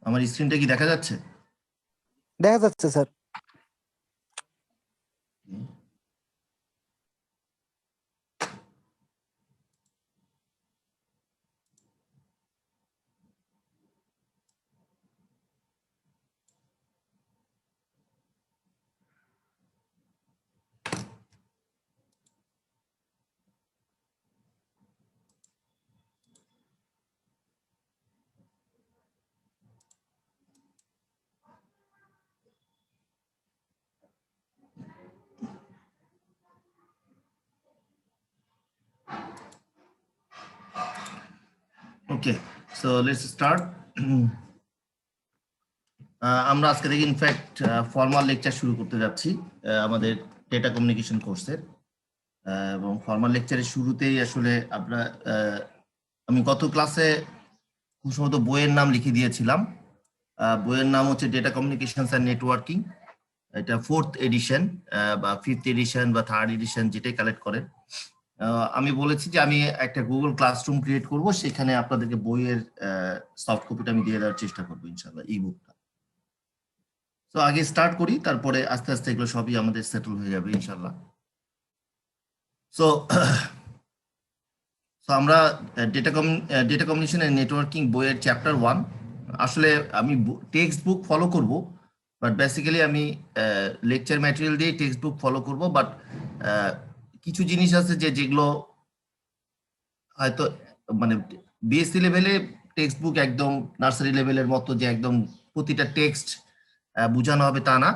আমার স্ক্রিনটা কি দেখা যাচ্ছে? দেখা যাচ্ছে sir. Okay, so let's start. আমরা আজকে থেকে ইনফ্যাক্ট ফর্মাল লেকচার শুরু করতে যাচ্ছি আমাদের ডেটা কমিউনিকেশন কোর্সের। এবং ফর্মাল লেকচারের শুরুতেই আসলে আমি গত ক্লাসে খুব সম্ভবত বইয়ের নাম লিখে দিয়েছিলাম। বইয়ের নাম হচ্ছে ডেটা কমিউনিকেশনস অ্যান্ড নেটওয়ার্কিং। এটা 4th এডিশন বা 5th এডিশন বা 3rd এডিশন যেটাই কালেক্ট করেন। আমি বলেছি যে আমি একটা গুগল ক্লাসরুম ক্রিয়েট করব, সেখানে আপনাদেরকে বইয়ের সফট কপিটা আমি দিয়ে দেওয়ার চেষ্টা করবো ইনশাআল্লাহ, ই বুকটা। তো আগে স্টার্ট করি, তারপরে আস্তে আস্তে এগুলো সবই আমাদের সেটেল হয়ে যাবে ইনশাআল্লাহ। সো আমরা ডেটা কমিউনিকেশন এন্ড নেটওয়ার্কিং বইয়ের চ্যাপ্টার 1, আসলে আমি টেক্সট বুক ফলো করব, বাট বেসিক্যালি আমি লেকচার ম্যাটেরিয়াল দিয়ে টেক্সট বুক ফলো করব। বাট কিছু জিনিস আছে যেগুলো হয়তো মানে বিএসসি লেভেলে টেক্সট বুক একদম নার্সারি লেভেলের মতো যে একদম প্রতিটা টেক্সট বোঝানো হবে তা না,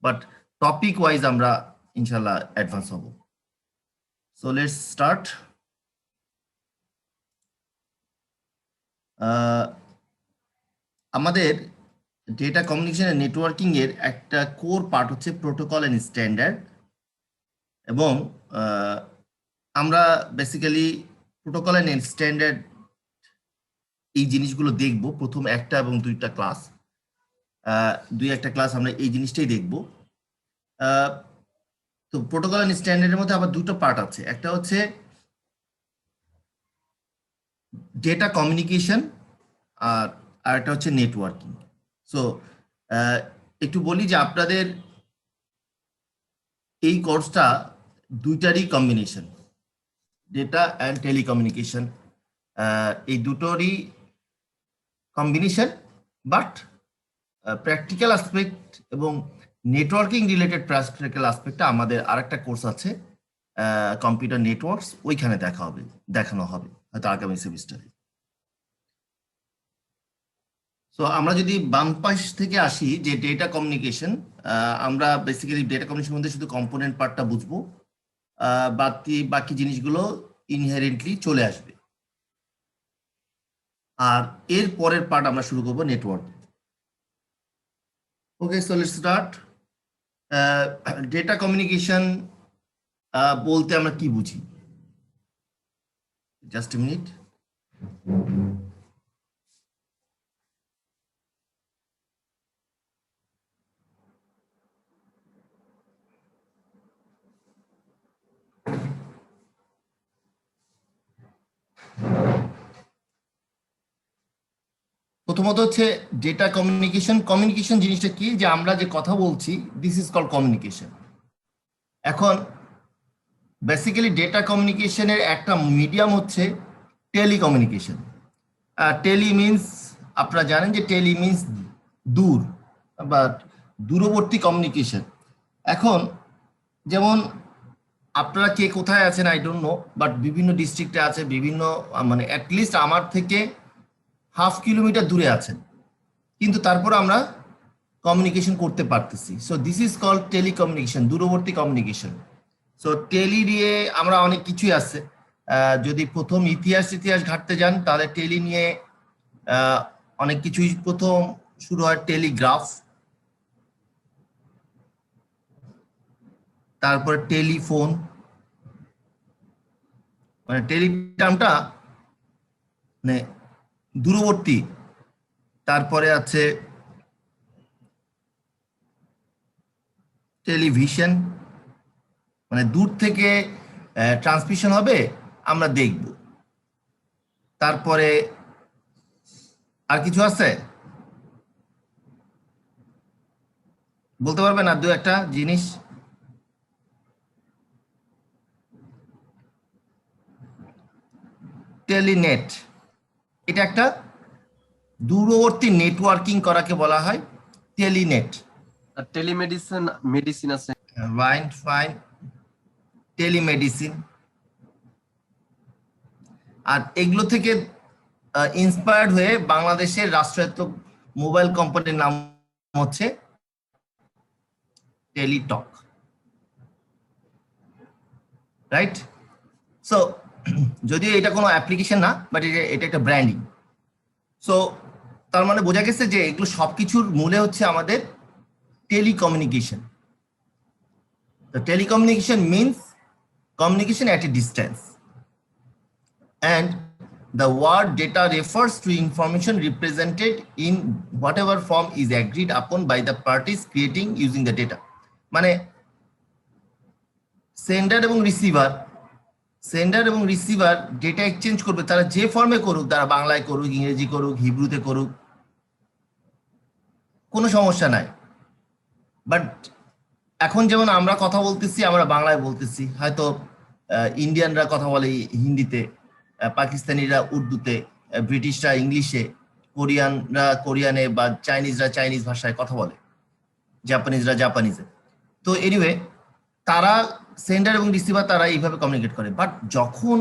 বাট টপিক ওয়াইজ আমরা ইনশাল্লাহ অ্যাডভান্স হব। So let's start. আমাদের ডেটা কমিউনিকেশন এন্ড নেটওয়ার্কিং এর একটা কোর পার্ট হচ্ছে প্রোটোকল এন্ড স্ট্যান্ডার্ড, এবং আমরা বেসিক্যালি প্রোটোকল এন্ড স্ট্যান্ডার্ড এই জিনিসগুলো দেখব প্রথম একটা এবং দুইটা ক্লাস, দুই একটা ক্লাস আমরা এই জিনিসটাই দেখব। তো প্রোটোকল এন্ড স্ট্যান্ডার্ডের মধ্যে আবার দুটো পার্ট আছে, একটা হচ্ছে ডেটা কমিউনিকেশন আর একটা হচ্ছে নেটওয়ার্কিং। সো একটু বলি যে আপনাদের এই কোর্সটা দুইটারই কম্বিনেশন, ডেটা অ্যান্ড টেলিকমিউনিকেশন, এই দুটোরই কম্বিনেশন, বাট প্র্যাকটিক্যাল অ্যাসপেক্ট এবং নেটওয়ার্কিং রিলেটেড প্র্যাকটিক্যাল অ্যাসপেক্টটা আমাদের আরেকটা কোর্স আছে কম্পিউটার নেটওয়ার্কস, ওইখানে দেখানো হবে হয়তো আগামী সেমিস্টারে। সো আমরা যদি বাম পাশ থেকে আসি যে ডেটা কমিউনিকেশন, আমরা বেসিক্যালি ডেটা কমিউনিকেশন মধ্যে শুধু কম্পোনেন্ট পার্টটা বুঝবো, বাকি জিনিসগুলো ইনহেরেন্টলি চলে আসবে। আর এর পরের পার্ট আমরা শুরু করবো network. Okay, so let's start. Data communication বলতে আমরা কি বুঝি? Just a minute. প্রথমত হচ্ছে ডেটা কমিউনিকেশন জিনিসটা কি, যে আমরা যে কথা বলছি দিস ইজ কল্ড কমিউনিকেশন। এখন বেসিক্যালি ডেটা কমিউনিকেশনের একটা মিডিয়াম হচ্ছে টেলিকমিউনিকেশন। টেলি মিনস, আপনারা জানেন যে টেলি মিনস দূর বা দূরবর্তী কমিউনিকেশন। এখন যেমন আপনারা কে কোথায় আছেন আই ডোন্ট নো, বাট বিভিন্ন ডিস্ট্রিক্টে আছে, বিভিন্ন মানে অ্যাটলিস্ট আমার থেকে 1/2 কিলোমিটার দূরে আছেন, কিন্তু তারপর আমরা কমিউনিকেশন করতে পারতেছি। So this is called telecommunication, দূরবর্তী কমিউনিকেশন। সো টেলি দিয়ে আমরা অনেক কিছুই আছে, যদি প্রথম ইতিহাস ঘাটতে যান তাহলে টেলি নিয়ে অনেক কিছুই প্রথম শুরু হয় টেলিগ্রাফ, তারপরে টেলিফোন, মানে টেলিগ্রামটা মানে দূরবর্তী। তারপরে আছে টেলিভিশন, মানে দূর থেকে ট্রান্সমিশন হবে আমরা দেখব। তারপরে আর কিছু আছে? বলতে পারবেন আর দু একটা জিনিস? টেলিনেট, এটা একটা দূরবর্তী নেটওয়ার্কিং করাকে বলা হয় টেলিনেট। মেডিসিন আছে। Fine fine, telemedicine. আর এগুলো থেকে ইন্সপায়ার্ড হয়ে বাংলাদেশের রাষ্ট্রায়ত্ত মোবাইল কোম্পানির নাম হচ্ছে টেলিটক, রাইট? সো যদিও এটা কোনো অ্যাপ্লিকেশন না, বাট এটা একটা ব্র্যান্ডিং। সো তার মানে বোঝা গেছে যে এগুলো সবকিছুর মূলে হচ্ছে আমাদের telecommunication. The telecommunication means communication at a distance, and the word data refers to information represented in whatever form is agreed upon by the parties creating using the data. মানে সেন্ডার এবং রিসিভার ডেটা এক্সচেঞ্জ করবে, তারা যে ফর্মে করুক, তারা বাংলায় করুক, ইংরেজি করুক, হিব্রুতে করুক, কোনো সমস্যা নাই। বাট এখন যেমন আমরা কথা বলতেছি, আমরা বাংলায় বলতেছি, হয়তো ইন্ডিয়ানরা কথা বলে হিন্দিতে, পাকিস্তানিরা উর্দুতে, ব্রিটিশরা ইংলিশে, কোরিয়ানরা কোরিয়ানে, বা চাইনিজরা চাইনিজ ভাষায় কথা বলে, জাপানিজরা জাপানিজে। তো এনিওয়ে, তারা সেন্ডার এবং রিসিভার তারা এইভাবে কমিউনিকেট করে। বাট যখন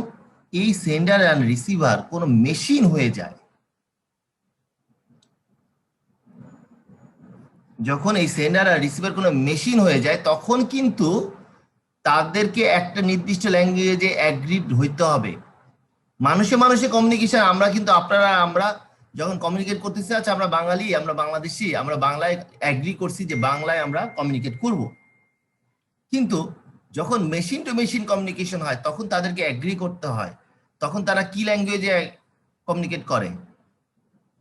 এই সেন্ডার অ্যান্ড রিসিভার কোনো মেশিন হয়ে যায়, যখন এই সেন্ডার আর রিসিভার কোনো মেশিন হয়ে যায়, তখন কিন্তু তাদেরকে একটা নির্দিষ্ট ল্যাঙ্গুয়েজে অ্যাগ্রিড হইতে হবে। মানুষে মানুষে কমিউনিকেশন, আমরা কিন্তু আমরা যখন কমিউনিকেট করতেছি, আচ্ছা আমরা বাঙালি, আমরা বাংলাদেশি, আমরা বাংলায় অ্যাগ্রি করছি যে বাংলায় আমরা কমিউনিকেট করব। কিন্তু যখন মেশিন টু মেশিন কমিউনিকেশন হয়, তখন তাদেরকে অ্যাগ্রি করতে হয়। তখন তারা কি ল্যাঙ্গুয়েজে কমিউনিকেট করে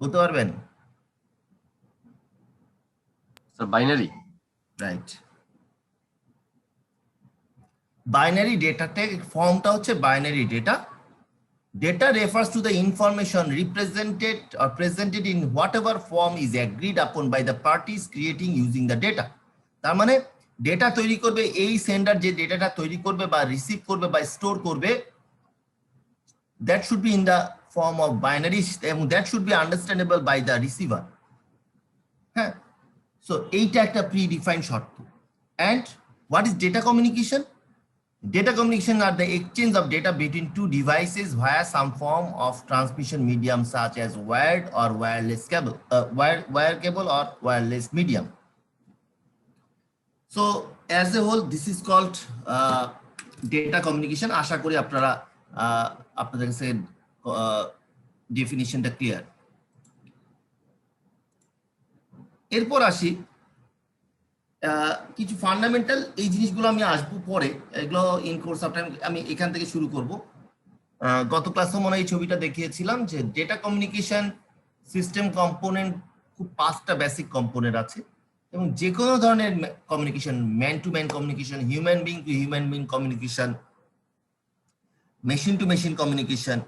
বলতে পারবেন? বাইনারি। রাইট। বাইনারি ডেটাতে ফর্মটা হচ্ছে binary data. Data refers to the information represented or presented in whatever form is agreed upon by the parties creating using the data. তার মানে ডেটা তৈরি করবে এই সেন্ডার, যে ডেটাটা তৈরি করবে বা রিসিভ করবে বা স্টোর করবে, that should be in the form of binary, এবং that should be understandable by the receiver. হ্যাঁ, সো এইটা একটা প্রি-ডিফাইন্ড শর্ত। And what is data communication? Data communication are the exchange of data between two devices via some form of transmission medium such as wired or wireless cable, wire cable or wireless medium. So as a whole, this is called data communication. আশা করি আপনাদের কাছে ডেফিনিশনটা clear. এরপর আসি কিছু fundamental, এই জিনিসগুলো আমি আসবো পরে, এগুলো ইন কোর্স অফ টাইম আমি এখান থেকে শুরু করব। গত ক্লাসে মনে হয় এই ছবিটা দেখিয়েছিলাম যে ডেটা কমিউনিকেশন সিস্টেম কম্পোনেন্ট খুব 5টা বেসিক কম্পোনেন্ট আছে, এবং যে কোনো ধরনের communication, man to man communication, human being to human being communication, machine to machine communication,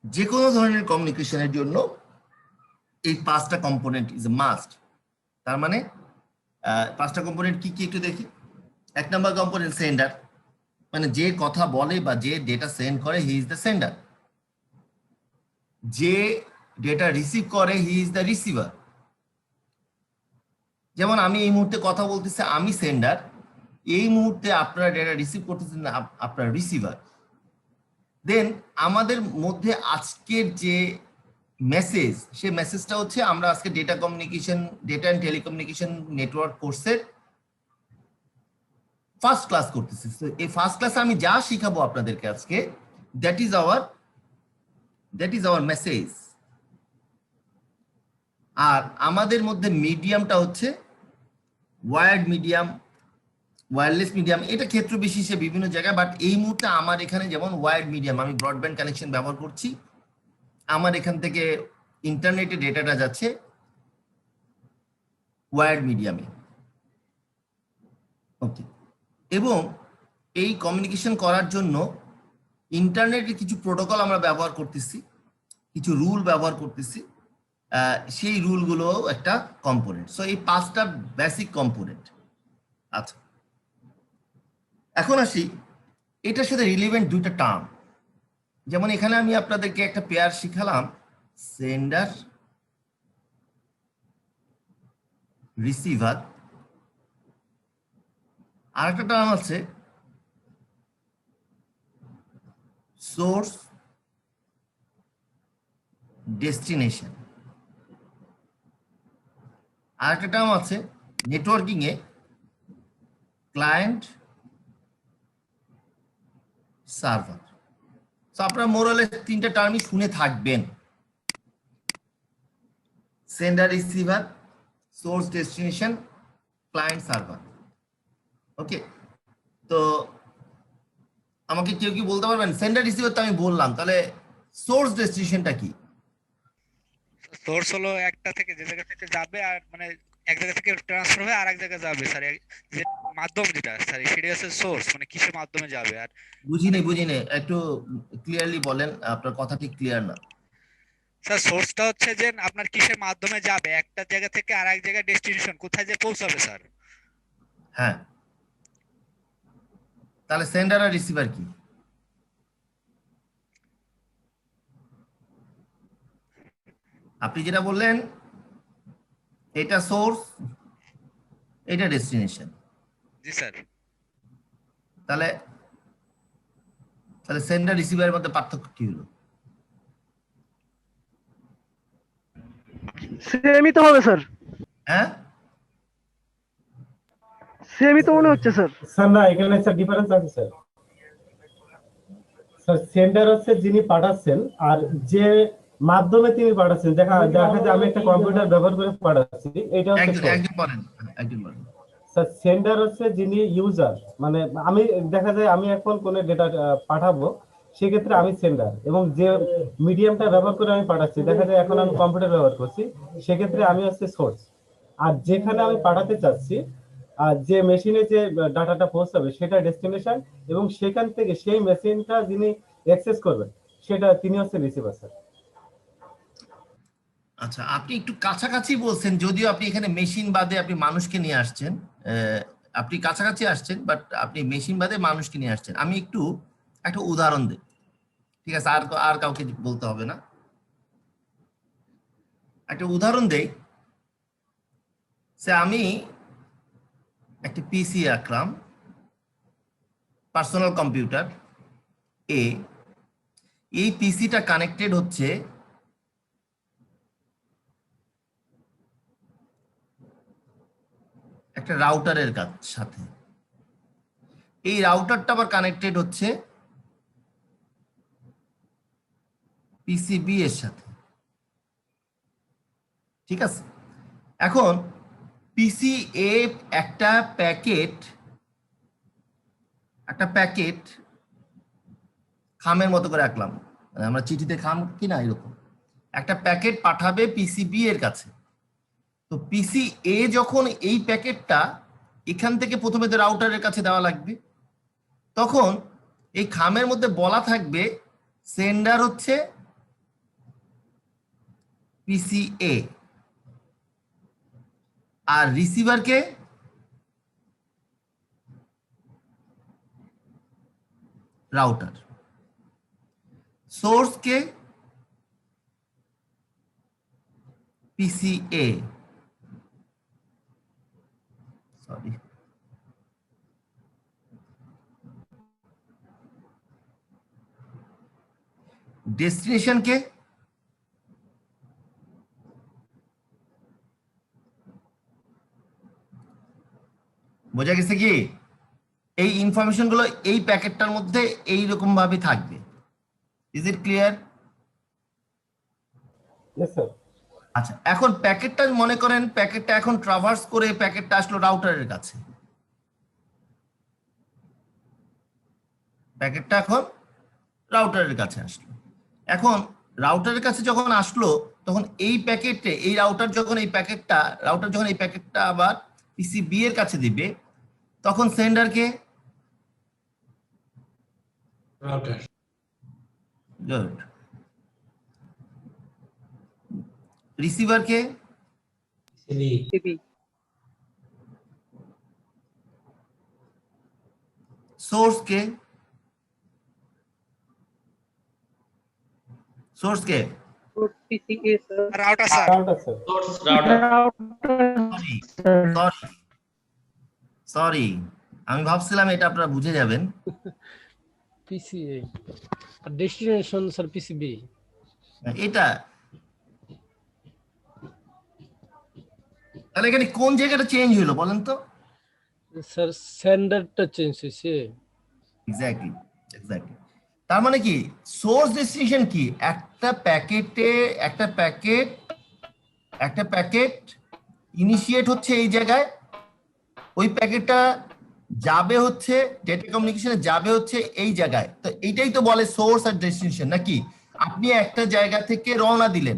যে কোনো ধরনের কমিউনিকেশনের জন্য এই 5টা কম্পোনেন্ট ইজ এ মাস্ট। তার মানে 5টা কম্পোনেন্ট কি কি একটু দেখি। 1 নম্বর কম্পোনেন্ট সেন্ডার, মানে যে কথা বলে বা যে ডেটা সেন্ড করে, হি ইজ দ্য সেন্ডার। যে ডেটা রিসিভ করে, হি ইজ দ্য রিসিভার। যেমন আমি এই মুহূর্তে কথা বলতেছি, আমি সেন্ডার, এই মুহূর্তে আপনারা ডেটা রিসিভ করতেছেন, আপনার রিসিভার। দেন আমাদের মধ্যে আজকের যে মেসেজ, সে মেসেজটা হচ্ছে আমরা আজকে data communication, data and telecommunication network কোর্সের ফার্স্ট ক্লাস করতেছি। এই ফার্স্ট ক্লাসে আমি যা শিখাবো আপনাদেরকে আজকে, দ্যাট ইজ আওয়ার মেসেজ। আর আমাদের মধ্যে মিডিয়ামটা হচ্ছে ওয়্যার্ড মিডিয়াম, ওয়্যারলেস মিডিয়াম, এটা ক্ষেত্র বিশেষে বিভিন্ন জায়গায়, বাট এই মুহূর্তে আমার এখানে যেমন ওয়্যার্ড মিডিয়াম, আমি ব্রডব্যান্ড কানেকশন ব্যবহার করছি, আমার এখান থেকে ইন্টারনেটে ডেটাটা যাচ্ছে ওয়্যার্ড মিডিয়ামে। ওকে, এবং এই কমিউনিকেশন করার জন্য ইন্টারনেটের কিছু প্রোটোকল আমরা ব্যবহার করতেছি, কিছু রুল ব্যবহার করতেছি, সেই রুলগুলো একটা কম্পোনেন্ট। সো এই 5টা বেসিক কম্পোনেন্ট। আচ্ছা, এখন আসি এটার সাথে রিলেভেন্ট 2টা টার্ম। যেমন এখানে আমি আপনাদেরকে একটা পেয়ার শিখালাম, সেন্ডার রিসিভার। আর একটা টার্ম আছে সোর্স ডেস্টিনেশন। আর একটা টার্ম আছে নেটওয়ার্কিং এ ক্লায়েন্ট সার্ভার। তো আপনারা মোরালে 3টা টার্মই শুনে থাকবেন, sender receiver, source destination, client server. Okay, তো আমাকে কেউ কি বলতে পারবেন সেন্ডার রিসিভার তো আমি বললাম, তাহলে সোর্স ডেস্টিনেশনটা কি? সোর্স হলো একটা থেকে যে জায়গা থেকে যাবে, আর মানে এক জায়গা থেকে ট্রান্সফার হয়ে আরেক জায়গায় যাবে স্যার, যে মাধ্যম যেটা স্যার সেটা হচ্ছে সোর্স, মানে কিসের মাধ্যমে যাবে। আর বুঝিনি, একটু ক্লিয়ারলি বলেন, আপনার কথা ঠিক ক্লিয়ার না। স্যার সোর্সটা হচ্ছে যে আপনার কিসের মাধ্যমে যাবে একটা জায়গা থেকে আরেক জায়গায়, ডেস্টিনেশন কোথায় যে পৌঁছাবে স্যার। হ্যাঁ, তাহলে সেন্ডার আর রিসিভার কি? আপনি যেটা বললেন এটা সোর্স, এটা ডেস্টিনেশন। জি স্যার। তাহলে তাহলে সেন্ডার রিসিভারের মধ্যে পার্থক্য কি হলো? সেমই তো হবে স্যার, হ্যাঁ, সেমই তো মনে হচ্ছে স্যার। স্যার না, এখানে স্যার ডিফারেন্স আছে স্যার। স্যার সেন্ডার হচ্ছে যিনি পাঠাচ্ছেন, আর যে মাধ্যমে তিনি পাঠাচ্ছেন, দেখা দেখা যায় আমি একটা কম্পিউটার ব্যবহার করে পাঠাচ্ছি, এটা হচ্ছে একজন source। একজন বলেন, একজন বলেন। স্যার সেন্ডার হচ্ছে যিনি ইউজার, মানে আমি দেখা যায় আমি এখন কোনো ডেটা পাঠাবো, সেক্ষেত্রে আমি সেন্ডার, এবং যে মিডিয়ামটা ব্যবহার করে আমি পাঠাচ্ছি, দেখা যায় এখন আমি কম্পিউটার ব্যবহার করছি, সেক্ষেত্রে আমি হচ্ছে সোর্স। আর যেখানে আমি পাঠাতে চাচ্ছি, আর যে মেশিনে যে ডাটাটা পৌঁছাবে সেটা ডেস্টিনেশন, এবং সেখান থেকে সেই মেশিনটা যিনি অ্যাক্সেস করবেন সেটা তিনি হচ্ছে রিসিভার স্যার। আচ্ছা, আপনি একটু কাছাকাছি বলছেন, যদিও আপনি এখানে মেশিন বাদে আপনি মানুষকে নিয়ে আসছেন। আপনি কাছাকাছি আসছেন, বাট আপনি মেশিন বাদে মানুষকে নিয়ে আসছেন। আমি একটু একটা উদাহরণ দিই, ঠিক আছে? আর আর কাউকে বলতে হবে না। একটা উদাহরণ দেই, সে আমি একটা পিসি রাখলাম, পার্সোনাল কম্পিউটার এ। এই পিসিটা কানেক্টেড হচ্ছে একটা রাউটারের সাথে। এই রাউটারটা আবার কানেক্টেড হচ্ছে পিসিবি এর সাথে, ঠিক আছে? এখন পিসি এ একটা প্যাকেট খামের মতো করে রাখলাম, মানে আমরা চিঠিতে খাম কিনা এরকম একটা প্যাকেট পাঠাবে পিসিবি এর কাছে। তো পিসি এ যখন এই প্যাকেটটা এখান থেকে প্রথমে তো রাউটারের কাছে দেওয়া লাগবে, তখন এই খামের মধ্যে বলা থাকবে সেন্ডার হচ্ছে পিসি এ, আর রিসিভারকে রাউটার, সোর্সকে পিসি এ, সরি, ডেস্টিনেশনকে বোঝা গেছে কি? এই ইনফরমেশন গুলো এই প্যাকেটটার মধ্যে এইরকম ভাবে থাকবে। Is it clear? Yes sir. আচ্ছা, এখন প্যাকেটটা মনে করেন প্যাকেটটা এখন ট্রাভার্স করে প্যাকেটটা আসলো রাউটারের কাছে। প্যাকেটটা এখন রাউটারের কাছে আসলো। এখন রাউটারের কাছে যখন আসলো, তখন এই প্যাকেটে এই রাউটার যখন এই প্যাকেটটা আবার পিসিবি এর কাছে দিবে, তখন সেন্ডারকে গুড, রিসিভার কে? টিভি সোর্স কে? সোর্স কে? PCA sir router sir. Router sir. Sorry sorry sorry, আমি ভাবছিলাম এটা আপনারা বুঝে যাবেন। PCA আর ডেস্টিনেশন স্যার PCB। এটা তাহলে এখানে কোন জায়গাটা চেঞ্জ হলো বলেন তো? স্যার সেন্ডারটা চেঞ্জ হয়েছে। Exactly exactly. তার মানে কি সোর্স ডেস্টিনেশন কি? একটা প্যাকেট ইনিশিয়েট হচ্ছে এই জায়গায়, ওই প্যাকেটটা যাবে হচ্ছে ডেটা কমিউনিকেশনে যাবে হচ্ছে এই জায়গায়। তো এইটাই তো বলে সোর্স আর ডেস্টিনেশন নাকি? আপনি একটা জায়গা থেকে রওনা দিলেন,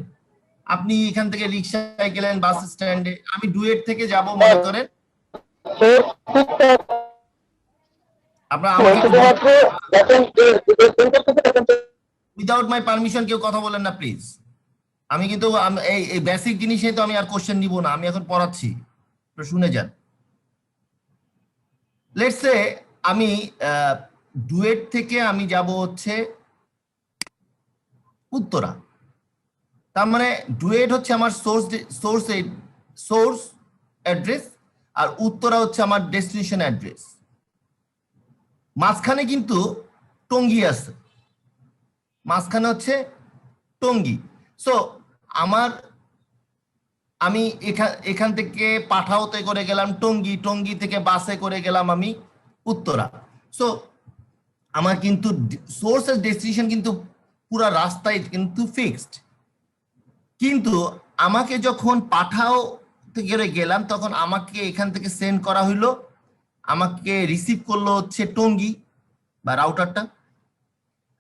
আপনি এখান থেকে রিক্সায় গেলেন বাস স্ট্যান্ডে, আমি ডুয়েট থেকে যাব মনে করেন, আপনারা উইদাউট মাই পারমিশন কেউ কথা বলেন না প্লিজ। আমি কিন্তু এই বেসিক জিনিসে তো আমি আর কোশ্চেন নিব না, আমি এখন পড়াচ্ছি, তো শুনে যান। লেটস সে আমি ডুয়েট থেকে আমি যাব হচ্ছে উত্তরা, তার মানে ডুয়েট হচ্ছে আমার সোর্স অ্যাড্রেস আর উত্তরা হচ্ছে আমার ডেস্টিনেশন অ্যাড্রেস। মাঝখানে কিন্তু টঙ্গী আছে, মাঝখানে হচ্ছে টঙ্গী। সো আমি এখান থেকে পাঠাওতে করে গেলাম টঙ্গী, টঙ্গী থেকে বাসে করে গেলাম আমি উত্তরা। সো আমার কিন্তু সোর্স আর ডেস্টিনেশন কিন্তু পুরা রাস্তায় কিন্তু ফিক্সড, কিন্তু আমাকে যখন পাঠাও থেকে গেলাম তখন আমাকে এখান থেকে সেন্ড করা হইলো, আমাকে রিসিভ করলো হচ্ছে টঙ্গী বা রাউটারটা।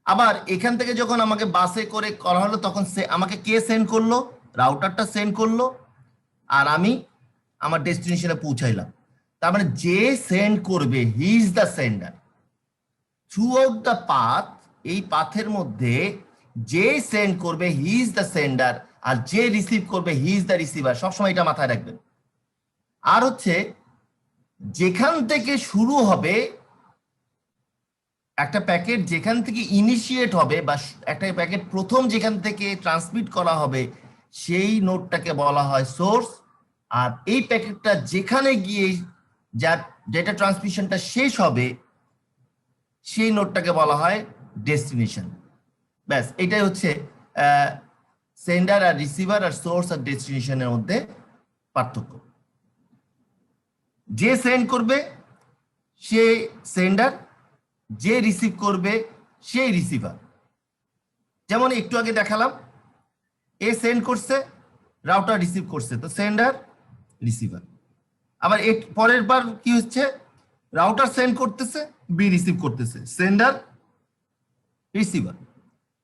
আবার এখান থেকে যখন আমাকে বাসে করে করা হলো তখন আমাকে কে সেন্ড করলো? রাউটারটা সেন্ড করলো, আর আমি আমার ডেস্টিনেশনে পৌঁছাইলাম। তার মানে যে সেন্ড করবে he is the sender through out the path. এই পাথের মধ্যে যে সেন্ড করবে হি ইজ দ্য সেন্ডার, আর যে রিসিভ করবে হি ইজ দ্য রিসিভার। সবসময় এটা মাথায় রাখবেন। আর হচ্ছে যেখান থেকে শুরু হবে একটা প্যাকেট, যেখান থেকে ইনিশিয়েট হবে বা একটা প্যাকেট প্রথম যেখান থেকে ট্রান্সমিট করা হবে সেই নোডটাকে বলা হয় সোর্স, আর এই প্যাকেটটা যেখানে গিয়ে যার ডেটা ট্রান্সমিশনটা শেষ হবে সেই নোডটাকে বলা হয় ডেস্টিনেশন। ব্যাস, এটাই হচ্ছে সেন্ডার আর রিসিভার আর সোর্স আর ডেস্টিনেশনের মধ্যে পার্থক্য। যে সেন্ড করবে সে সেন্ডার, যে রিসিভ করবে সেই রিসিভার। যেমন একটু আগে দেখালাম, এ সেন্ড করছে, রাউটার রিসিভ করছে, তো সেন্ডার রিসিভার। আবার পরের বার কি হচ্ছে, রাউটার সেন্ড করতেছে, বি রিসিভ করতেছে, সেন্ডার রিসিভার।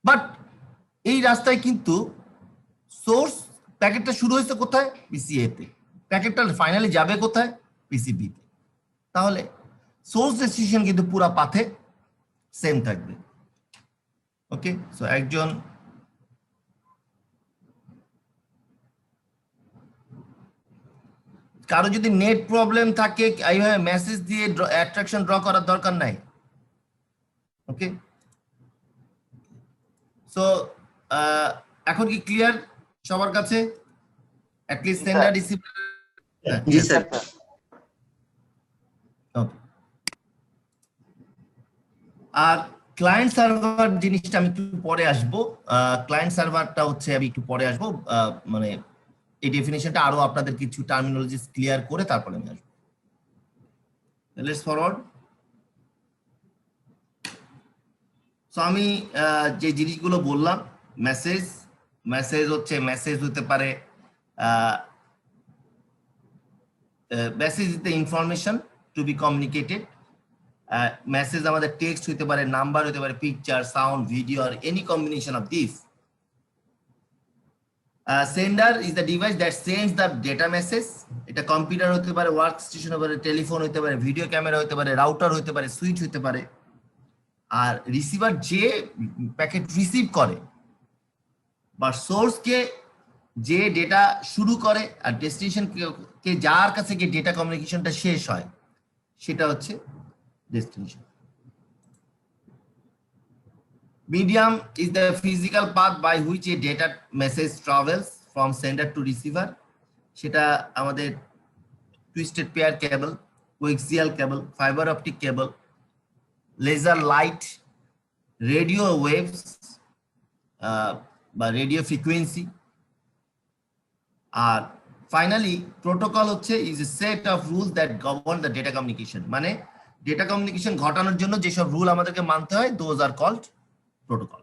বাট এই রাস্তায় কিন্তু সোর্স প্যাকেটটা শুরু হয়েছে কোথায়? পিসিএ তে। প্যাকেটটা ফাইনালি যাবে কোথায়? পিসিবি তে। তাহলে সোর্স ডেস্টিনেশন কিন্তু পুরো পাথে সেম থাকবে। ওকে, সো একজন কারো যদি নেট প্রবলেম থাকে এইভাবে মেসেজ দিয়ে অ্যাট্রাকশন ড্র করার দরকার নাই। ওকে, সো এখন কি ক্লিয়ার সবার কাছে? At least sender receiver. জি স্যার। ওকে, আর ক্লায়েন্ট সার্ভার জিনিসটা আমি একটু পরে আসবো। ক্লায়েন্ট সার্ভারটা হচ্ছে আমি একটু পরে আসবো, মানে এই ডেফিনেশনটা আরো আপনাদের কিছু টার্মিনোলজিস ক্লিয়ার করে তারপরে আমি আসবো। Let's forward. সো আমি যে জিনিসগুলো বললাম, মেসেজ হচ্ছে, মেসেজ হতে পারে message is the information to be communicated. Message আমাদের টেক্সট হতে পারে, নাম্বার হতে পারে, picture, sound, video, or any combination of this. Sender is the device that sends the data message. এটা কম্পিউটার হতে পারে, ওয়ার্ক স্টেশন হতে পারে, টেলিফোন হতে পারে, ভিডিও ক্যামেরা হতে পারে, রাউটার হতে পারে, সুইচ হতে পারে। আর রিসিভার যে প্যাকেট রিসিভ করে বা সোর্সকে যে ডেটা শুরু করে আর ডেস্টিনেশন কে যার কাছে গিয়ে ডেটা কমিউনিকেশনটা শেষ হয় সেটা হচ্ছে destination. Medium is the physical path by which a data message travels from sender to receiver. সেটা আমাদের twisted pair cable, coaxial cable, fiber optic cable, laser light, radio waves বা radio frequency. আর finally protocol হচ্ছে is a set of rules that govern the data communication. মানে data communication ঘটানোর জন্য যেসব rule আমাদেরকে মানতে হয়, those are called protocol.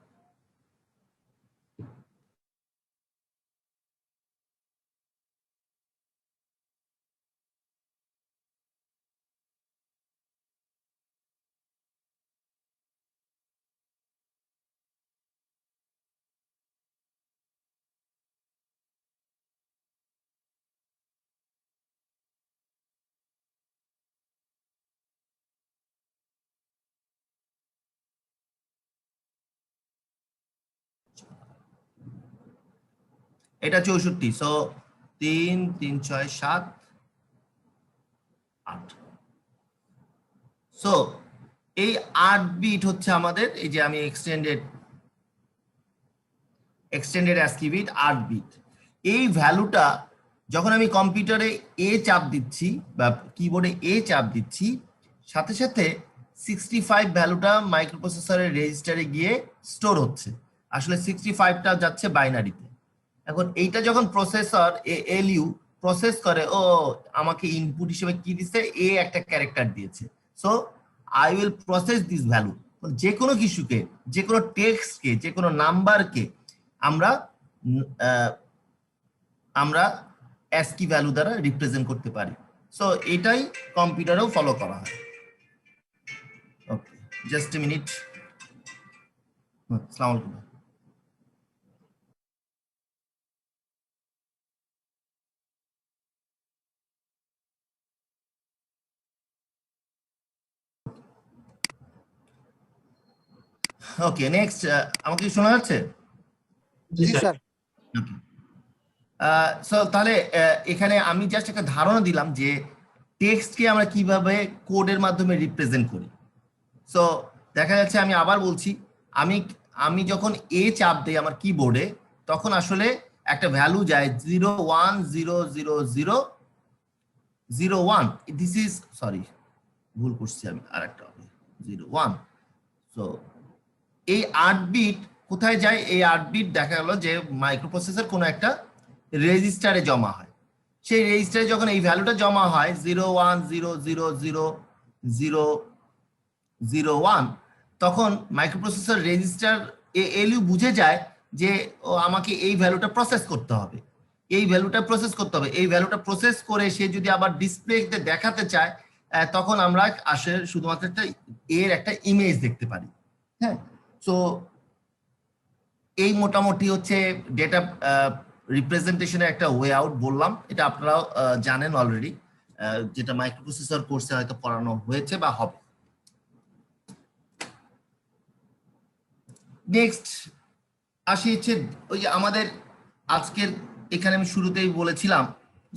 এটা 64, সো 3 3 6 7 8। সো এই 8 বিট হচ্ছে আমাদের, এই যে আমি এক্সটেন্ডেড ASCII বিট 8 বিট। এই ভ্যালুটা যখন আমি কম্পিউটারে এ চাপ দিচ্ছি বা কিবোর্ডে এ চাপ দিচ্ছি, সাথে সাথে 65 ভ্যালুটা মাইক্রোপ্রসেসরের রেজিস্টারে গিয়ে স্টোর হচ্ছে। আসলে 65টা যাচ্ছে বাইনারিতে। এখন এইটা যখন প্রসেসর এএলইউ প্রসেস করে, ও আমাকে ইনপুট হিসেবে কি দিচ্ছে, এ একটা ক্যারেক্টার দিয়েছে, so I will process this value. যে কোনো কিছুকে, যে কোনো টেক্সটকে, যে কোনো নাম্বারকে আমরা ASCII ভ্যালু দ্বারা রিপ্রেজেন্ট করতে পারি। সো এটাই কম্পিউটারেও ফলো করা হয়। ওকে, জাস্ট এ মিনিট। আসসালামু আলাইকুম। ওকে, নেক্সট। আমাকে কি শোনা যাচ্ছে? জি স্যার। সো তাহলে এখানে আমি জাস্ট একটা ধারণা দিলাম যে টেক্সটকে আমরা কিভাবে কোডের মাধ্যমে রিপ্রেজেন্ট করি। সো দেখা যাচ্ছে, আমি আবার বলছি, আমি যখন এ চাপ দেই আমার কিবোর্ডে, তখন আসলে একটা ভ্যালু যায় 01000001। দিস ইজ, সরি ভুল করছি আমি, আর একটা হবে 01। সো এই 8 বিট কোথায় যায়? এই 8 বিট দেখা গেল যে মাইক্রোপ্রসেসর কোনো একটা রেজিস্টারে জমা হয়। সেই রেজিস্টারে যখন এই ভ্যালুটা জমা হয় 01000001, তখন মাইক্রোপ্রসেসর রেজিস্টার এএলইউ বুঝে যায় যে ও আমাকে এই ভ্যালুটা প্রসেস করতে হবে, এই ভ্যালুটা প্রসেস করতে হবে। এই ভ্যালুটা প্রসেস করে সে যদি আবার ডিসপ্লেতে দেখাতে চায়, তখন আমরা আসলে শুধুমাত্র একটা ইমেজ দেখতে পারি। হ্যাঁ, সো এই মোটামুটি হচ্ছে ডেটা রিপ্রেজেন্টেশনের একটা ওয়ে আউট বললাম। এটা আপনারাও জানেন অলরেডি, যেটা মাইক্রোপ্রসেসর কোর্সে হয়তো পড়ানো হয়েছে বা হবে। নেক্সট আসি হচ্ছে ওই যে আমাদের আজকের এখানে আমি শুরুতেই বলেছিলাম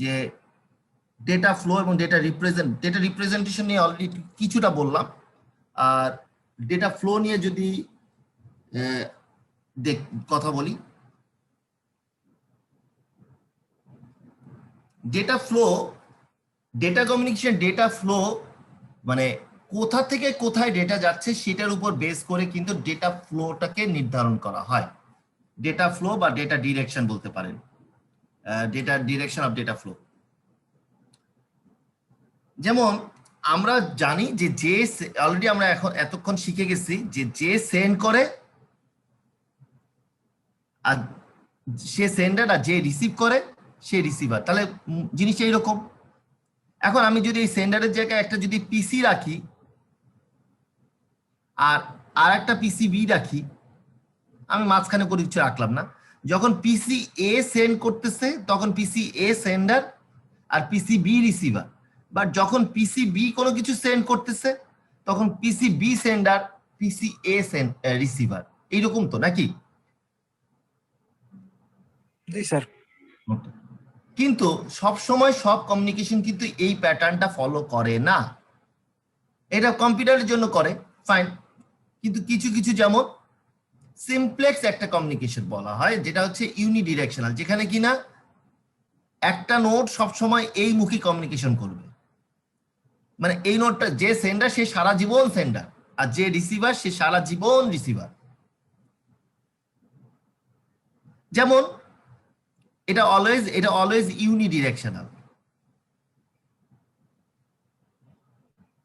যে ডেটা ফ্লো এবং ডেটা রিপ্রেজেন্টেশন নিয়ে অলরেডি কিছুটা বললাম। আর ডেটা ফ্লো নিয়ে যদি কথা বলি, data flow, data communication, data flow মানে কোথা থেকে কোথায় ডেটা যাচ্ছে সেটার উপর বেস করে কিন্তু ডেটা ফ্লোটাকে নির্ধারণ করা হয়। ডেটা ফ্লো বা ডেটা ডিরেকশন বলতে পারেন, data direction of data flow. যেমন আমরা জানি যে অলরেডি আমরা এতক্ষণ শিখে গেছি যে সেন্ড করে আর সে সেন্ডার, আর যে রিসিভ করে সে রিসিভার। তাহলে জিনিসটা এইরকম। এখন আমি যদি এই সেন্ডারের জায়গায় একটা যদি পিসি রাখি আর একটা পিসি বি রাখি, আমি মাঝখানে করে কিছু রাখলাম না, যখন পিসি এ সেন্ড করতেছে তখন পিসি এ সেন্ডার আর পিসি বি রিসিভার। বাট যখন পিসি বি কোনো কিছু সেন্ড করতেছে তখন PC B sender, PC A receiver. এইরকম তো নাকি? জি স্যার। কিন্তু সব সময় সব কমিউনিকেশন কিন্তু এই প্যাটার্নটা ফলো করে না। এটা কম্পিউটারের জন্য করে, ফাইন, কিন্তু কিছু কিছু যেমন সিমপ্লেক্স একটা কমিউনিকেশন বলা হয়, যেটা হচ্ছে ইউনিডিরেকশনাল, যেখানে কিনা একটা নোড সবসময় এই মুখী কমিউনিকেশন করবে। মানে এই নোডটা যে সেন্ডার সে সারা জীবন সেন্ডার, আর যে রিসিভার সে সারা জীবন রিসিভার। যেমন এটা always unidirectional,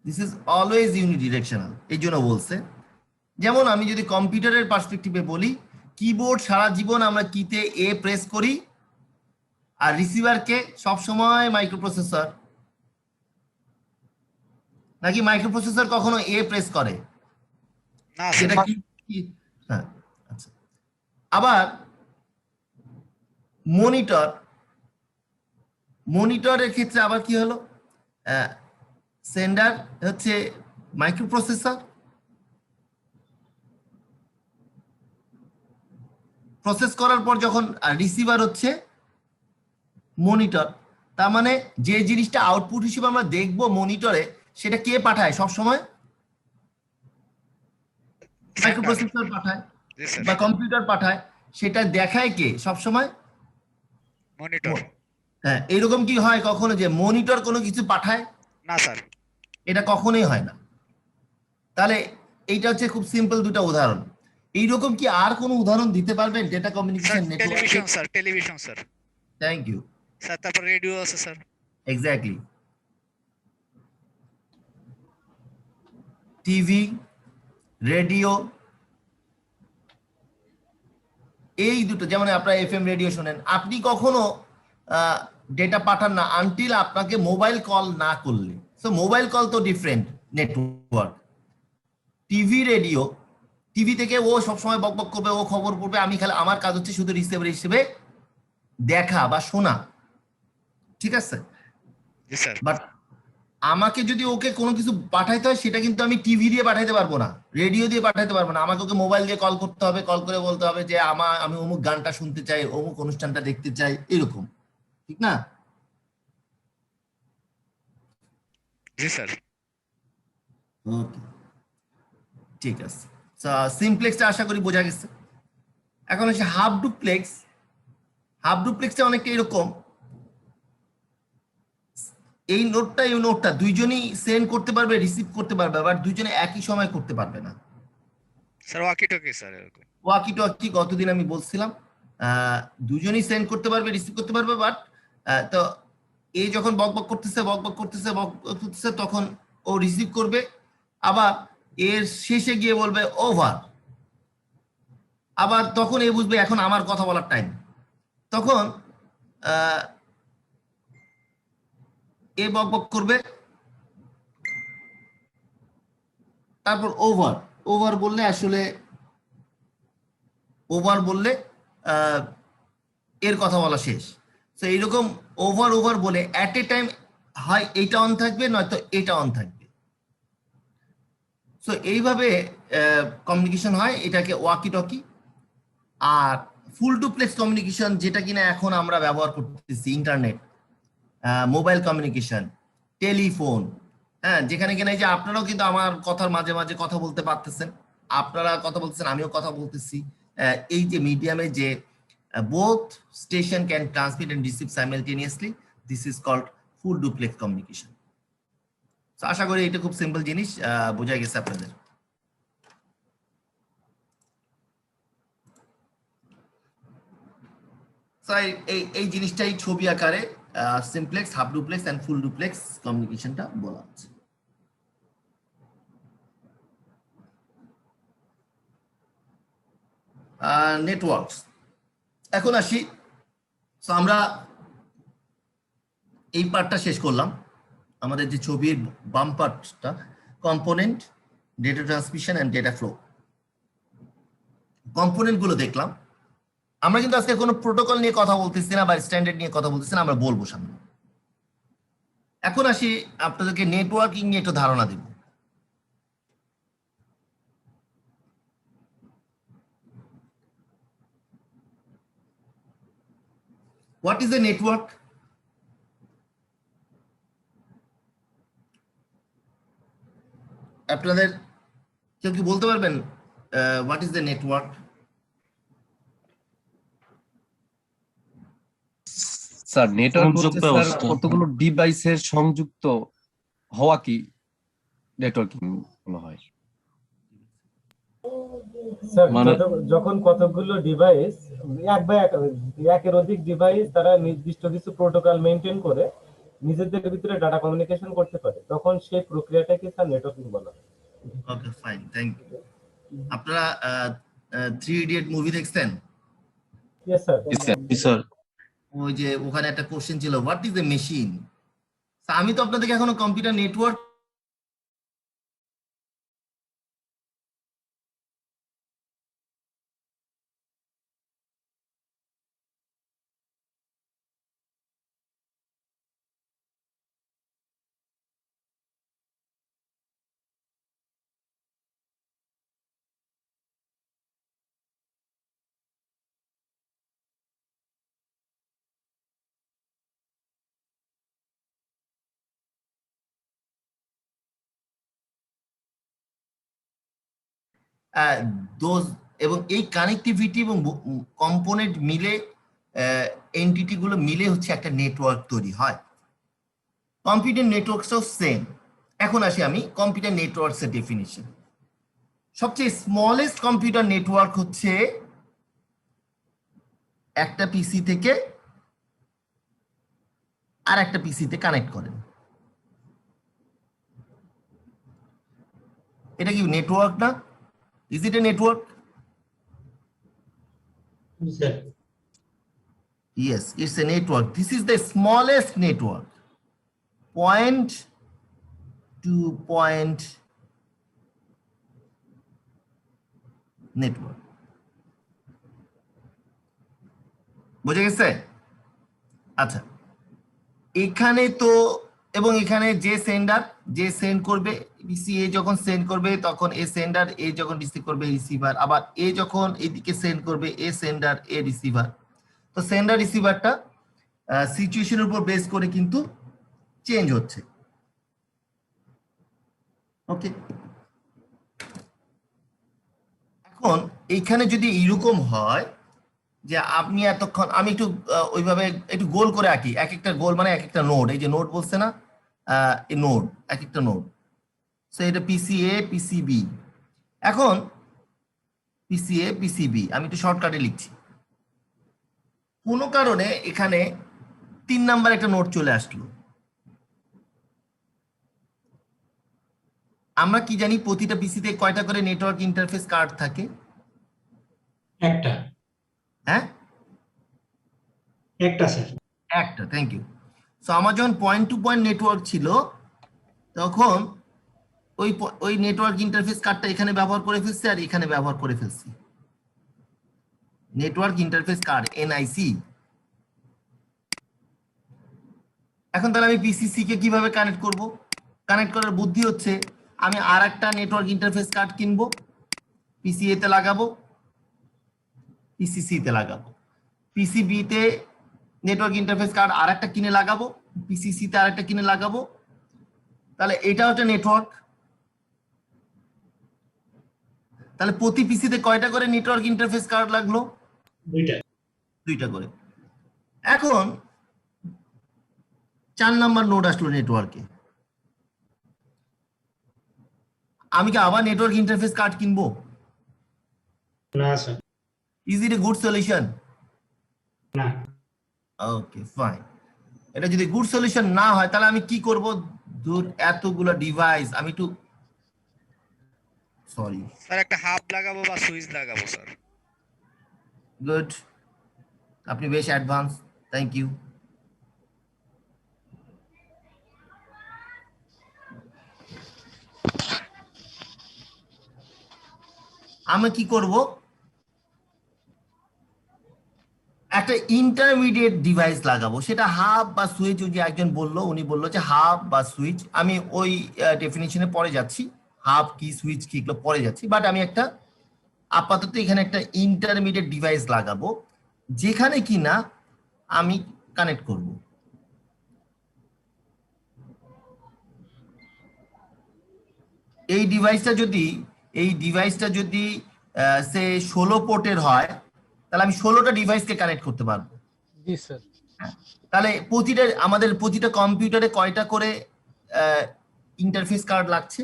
this is always unidirectional. এই জন্য বলছে, যেমন আমি যদি কম্পিউটারের পার্সপেক্টিভে বলি, কিবোর্ড সারা জীবন আমরা কিতে এ প্রেস করি, আর রিসিভারকে সবসময় মাইক্রোপ্রসেসর, নাকি মাইক্রোপ্রসেসর কখনো এ প্রেস করে? না সেটা স্যার, হ্যাঁ, আচ্ছা। আবার মনিটরের ক্ষেত্রে আবার কি হলো, সেন্ডার হচ্ছে মাইক্রোপ্রসেসর, প্রসেস করার পর যখন রিসিভার হচ্ছে মনিটর। তার মানে যে জিনিসটা আউটপুট হিসেবে আমরা দেখবো মনিটরে, সেটা কে পাঠায় সব সময়? মাইক্রোপ্রসেসর পাঠায় জি স্যার, বা কম্পিউটার পাঠায়। সেটা দেখায় কে সব সময়? মনিটর। হ্যাঁ, এরকম কি হয় কখনো যে মনিটর কোনো কিছু পাঠায়? না স্যার, এটা কখনোই হয় না। তাহলে এইটা হচ্ছে খুব সিম্পল দুটো উদাহরণ। এইরকম কি আর কোনো উদাহরণ দিতে পারবেন data sir communication network? Television sir, television sir, thank you, sir তারপর রেডিও আছে স্যার। এক্স্যাক্টলি। টিভি, রেডিও, এই দুটো, যেমন আপনারা এফএম রেডিও শোনেন, আপনি কখনো ডেটা পাঠান না আনটিল আপনাকে মোবাইল কল না করলে। সো মোবাইল কল তো different network. TV, radio, TV থেকে ও সবসময় বক বক করবে, ও খবর পড়বে, আমি খালি আমার কাজ হচ্ছে শুধু রিসিভার হিসেবে দেখা বা শোনা, ঠিক আছে? জি স্যার, বাট আমাকে যদি ওকে কোনো কিছু পাঠাইতে হয়, সেটা কিন্তু আমি টিভি দিয়ে পাঠাইতে পারবো না, রেডিও দিয়ে পাঠাইতে পারবো না। আমাকে ওকে মোবাইল দিয়ে কল করতে হবে, কল করে বলতে হবে যে আমি অমুক গানটা শুনতে চাই, অমুক অনুষ্ঠানটা দেখতে চাই, এরকম, ঠিক না? জি স্যার, ওকে, ঠিক আছে। সিমপ্লেক্সটা আশা করি বোঝা গেছে। এখন হচ্ছে হাফ ডুপ্লেক্স। হাফ ডুপ্লেক্সটা অনেকটা এরকম, এই নোটটা দুইজনই সেন্ড করতে পারবে, রিসিভ করতে পারবে, বাট দুইজনে একই সময় করতে পারবে না। স্যার ওয়াকি টকি স্যার এরকম। ওয়াকি টকি গতদিন আমি বলছিলাম, দুজনই সেন্ড করতে পারবে, রিসিভ করতে পারবে, বাট তো এই যখন বক বক করতেছে তখন ও রিসিভ করবে, আবার এর শেষে গিয়ে বলবে ওভার, আবার তখন এ বুঝবে এখন আমার কথা বলার টাইম, তখন এ বক বক করবে, তারপর ওভার বললে আসলে এর কথা বলা শেষ। তো এইরকম ওভার বলে অ্যাট এ টাইম হয় এইটা অন থাকবে, নয়তো এটা অন থাকবে। সো এইভাবে কমিউনিকেশন হয়, এটাকে ওয়াকি টকি। আর ফুল ডুপ্লেক্স কমিউনিকেশন, যেটা কিনা এখন আমরা ব্যবহার করতেছি, ইন্টারনেট, মোবাইল কমিউনিকেশন, টেলিফোন, হ্যাঁ, যেখানে কিনা এই যে আপনারাও কিন্তু আমার কথার মাঝে মাঝে কথা বলতে পারতেছেন, আপনারা কথা বলতেছেন, আমিও কথা বলতেছি। এই যে মিডিয়ামে যে both station can transmit and receive simultaneously, this is called full duplex communication. আশা করি এটা খুব সিম্পল জিনিস, বোঝা গেছে আপনাদের। এই জিনিসটাই ছবি আকারে simplex, half duplex and full duplex কমিউনিকেশনটা বলা হচ্ছে। নেটওয়ার্কস, এখন আসি। সো আমরা এই পার্টটা শেষ করলাম, আমাদের যে ছবির বাম পার্টটা, component, data transmission and data flow. Component গুলো দেখলাম। আমরা কিন্তু আজকে কোনো প্রোটোকল নিয়ে কথা বলতেছি না বা স্ট্যান্ডার্ড নিয়ে কথা বলতেছি না, আমরা বলবো সামনে। এখন আসি আপনাদেরকে নেটওয়ার্কিং নিয়ে একটু ধারণা দেব। What is a network? আপনাদের কেউ কি বলতে পারবেন what is the network? Sir network হচ্ছে সংযুক্ত স্যার অবস্থা। কতগুলো ডিভাইসের সংযুক্ত হওয়া কি নেটওয়ার্কিং বলা হয়। স্যার মানে- যখন কতগুলো ডিভাইস একের অধিক ডিভাইস তারা নির্দিষ্ট কিছু প্রোটোকল মেনটেন করে নিজেদের ভিতরে ডাটা কমিউনিকেশন করতে পারে, তখন সেই প্রক্রিয়াটাকে স্যার নেটওয়ার্কিং বলা হয়। Okay fine, thank you. আপনারা 3 ইডিয়ট মুভি দেখছেন? Yes sir. জি স্যার। ওই যে ওখানে একটা কোশ্চেন ছিল হোয়াট ইজ এ মেশিন। আমি তো আপনাদেরকে এখনো কম্পিউটার নেটওয়ার্ক দোজ এবং এই কানেক্টিভিটি এবং কম্পোনেন্ট মিলে এন্টিটি গুলো মিলে হচ্ছে একটা নেটওয়ার্ক তৈরি হয়। কম্পিউটার নেটওয়ার্কসও সেম। এখন আসি আমি কম্পিউটার নেটওয়ার্কস এর ডেফিনিশন। সবচেয়ে স্মলেস্ট কম্পিউটার নেটওয়ার্ক হচ্ছে একটা পিসি থেকে আর একটা পিসিতে কানেক্ট করেন। এটা কি নেটওয়ার্ক না? Is it a network? Yes, it's a network. This is the smallest network. Point to point network. বুঝে গেছে? আচ্ছা, এখানে তো এবং এখানে যে সেন্ডার যে সেন্ড করবে, পিসি এ যখন সেন্ড করবে তখন এ সেন্ডার, এ যখন রিসিভ করবে রিসিভার, আবার এ যখন এদিকে সেন্ড করবে এ সেন্ডার এ রিসিভার। তো সেন্ডার রিসিভারটা সিচুয়েশনের উপর বেস করে কিন্তু চেঞ্জ হচ্ছে। ওকে, এখন এইখানে যদি এরকম হয় যে আপনি এতক্ষণ, আমি একটু ওইভাবে একটু গোল করে আঁকি, এক একটা গোল মানে এক একটা নোড, এই যে নোড বলছে না, এই নোড এক একটা নোড। সো এটা পিসি এ পিসি বি। এখন পিসি এ পিসি বি আমি একটু শর্টকাটে লিখছি। কোনো কারণে এখানে 3 নাম্বার একটা নোড চলে আসলো। আমরা কি জানি প্রতিটা পিসিতে কয়টা করে নেটওয়ার্ক ইন্টারফেস কার্ড থাকে? একটা। হ্যাঁ, একটা স্যার। একটা, থ্যাংক ইউ। সো আমার যখন পয়েন্ট টু পয়েন্ট নেটওয়ার্ক ছিল তখন ওই নেটওয়ার্ক ইন্টারফেস কার্ডটা এখানে ব্যবহার করে ফেলছি আর এখানে ব্যবহার করে ফেলছি। Network interface card NIC. এখন তাহলে আমি পিসিসি কে কিভাবে কানেক্ট করব? কানেক্ট করার বুদ্ধি হচ্ছে আমি আর একটা নেটওয়ার্ক ইন্টারফেস কার্ড কিনবো, পিসিএ তে লাগাবো, পিসিসি তে লাগাবো, পিসিবি তে নেটওয়ার্ক ইন্টারফেস কার্ড আর একটা কিনে লাগাবো, পিসিসি তে আর একটা কিনে লাগাবো। তাহলে এটাও একটা নেটওয়ার্ক। তাহলে প্রতি পিসিতে কয়টা করে নেটওয়ার্ক ইন্টারফেস কার্ড লাগলো? দুইটা করে। এখন 4 নাম্বার নোড আসলো নেটওয়ার্কে। আমি কি আবার নেটওয়ার্ক ইন্টারফেস কার্ড কিনবো? না sir. Is it a good solution? না। Okay fine. এটা যদি গুড সলিউশন না হয় তাহলে আমি কি করব? দূর এতগুলো ডিভাইস আমি একটু সরি স্যার একটা হাব লাগাবো বা সুইচ লাগাবো স্যার। গুড, আপনি বেশ অ্যাডভান্স, থ্যাংক ইউ। আমি কি করব? একটা ইন্টারমিডিয়েট ডিভাইস লাগাবো, সেটা হাব বা সুইচ। যে একজন বললো, উনি বললো যে হাব বা সুইচ। আমি ওই ডেফিনিশনে পরে যাচ্ছি, হাব কি সুইচ কি এগুলো পরে যাচ্ছি, বাট আমি একটা আপাতত এখানে একটা ইন্টারমিডিয়েট ডিভাইস লাগাবো যেখানে কিনা আমি কানেক্ট করব। এই ডিভাইসটা যদি সে 16 পোর্টের হয়, তাহলে আমি 16টা ডিভাইসকে কানেক্ট করতে পারবো। জি স্যার। তাহলে আমাদের প্রতিটা কম্পিউটারে কয়টা করে ইন্টারফেস কার্ড লাগছে?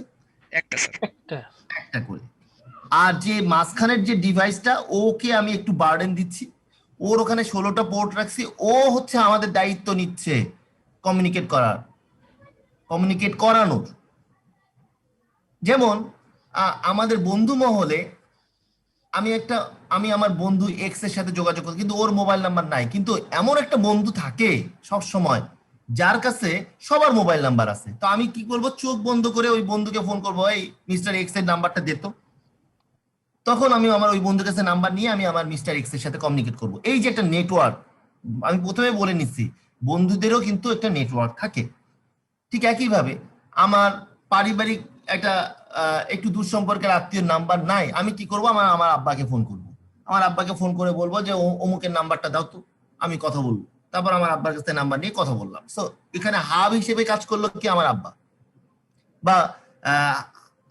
একটা স্যার। একটা করে। আর যে মাঝখানের যে ডিভাইসটা, ওকে আমি একটু বার্ডেন দিচ্ছি, ওর ওখানে 16টা পোর্ট রাখছি, ও হচ্ছে আমাদের দায়িত্ব নিচ্ছে কমিউনিকেট করানোর। যেমন আমাদের বন্ধু মহলে আমি আমার বন্ধু এক্স এর সাথে যোগাযোগ করি, কিন্তু ওর মোবাইল নাম্বার নাই, কিন্তু এমন একটা বন্ধু থাকে সব সময় যার কাছে সবার মোবাইল নাম্বার আছে। তো আমি কি করব, চোখ বন্ধ করে ওই বন্ধুকে ফোন করবো, এই মিস্টার এক্স এর নাম্বারটা দিত। তখন আমি আমার ওই বন্ধুর কাছে নাম্বার নিয়ে আমি আমার মিস্টার এক্স এর সাথে কমিউনিকেট করব। এই যে একটা নেটওয়ার্ক, আমি প্রথমে বলে নিচ্ছি, বন্ধুদেরও কিন্তু একটা নেটওয়ার্ক থাকে। ঠিক একইভাবে আমার পারিবারিক একটু দূর সম্পর্কের আত্মীয় নাম্বার নাই, আমি কি করব, আমার আব্বাকে ফোন করব। আমার আব্বাকে ফোন করে বলবো যে অমুকের নাম্বারটা দাও তো, আমি কথা বলবো। তারপর আমার আব্বার কাছে নাম্বার নিয়ে কথা বললাম। সো এখানে হাব হিসেবে কাজ করলো কি আমার আব্বা, বা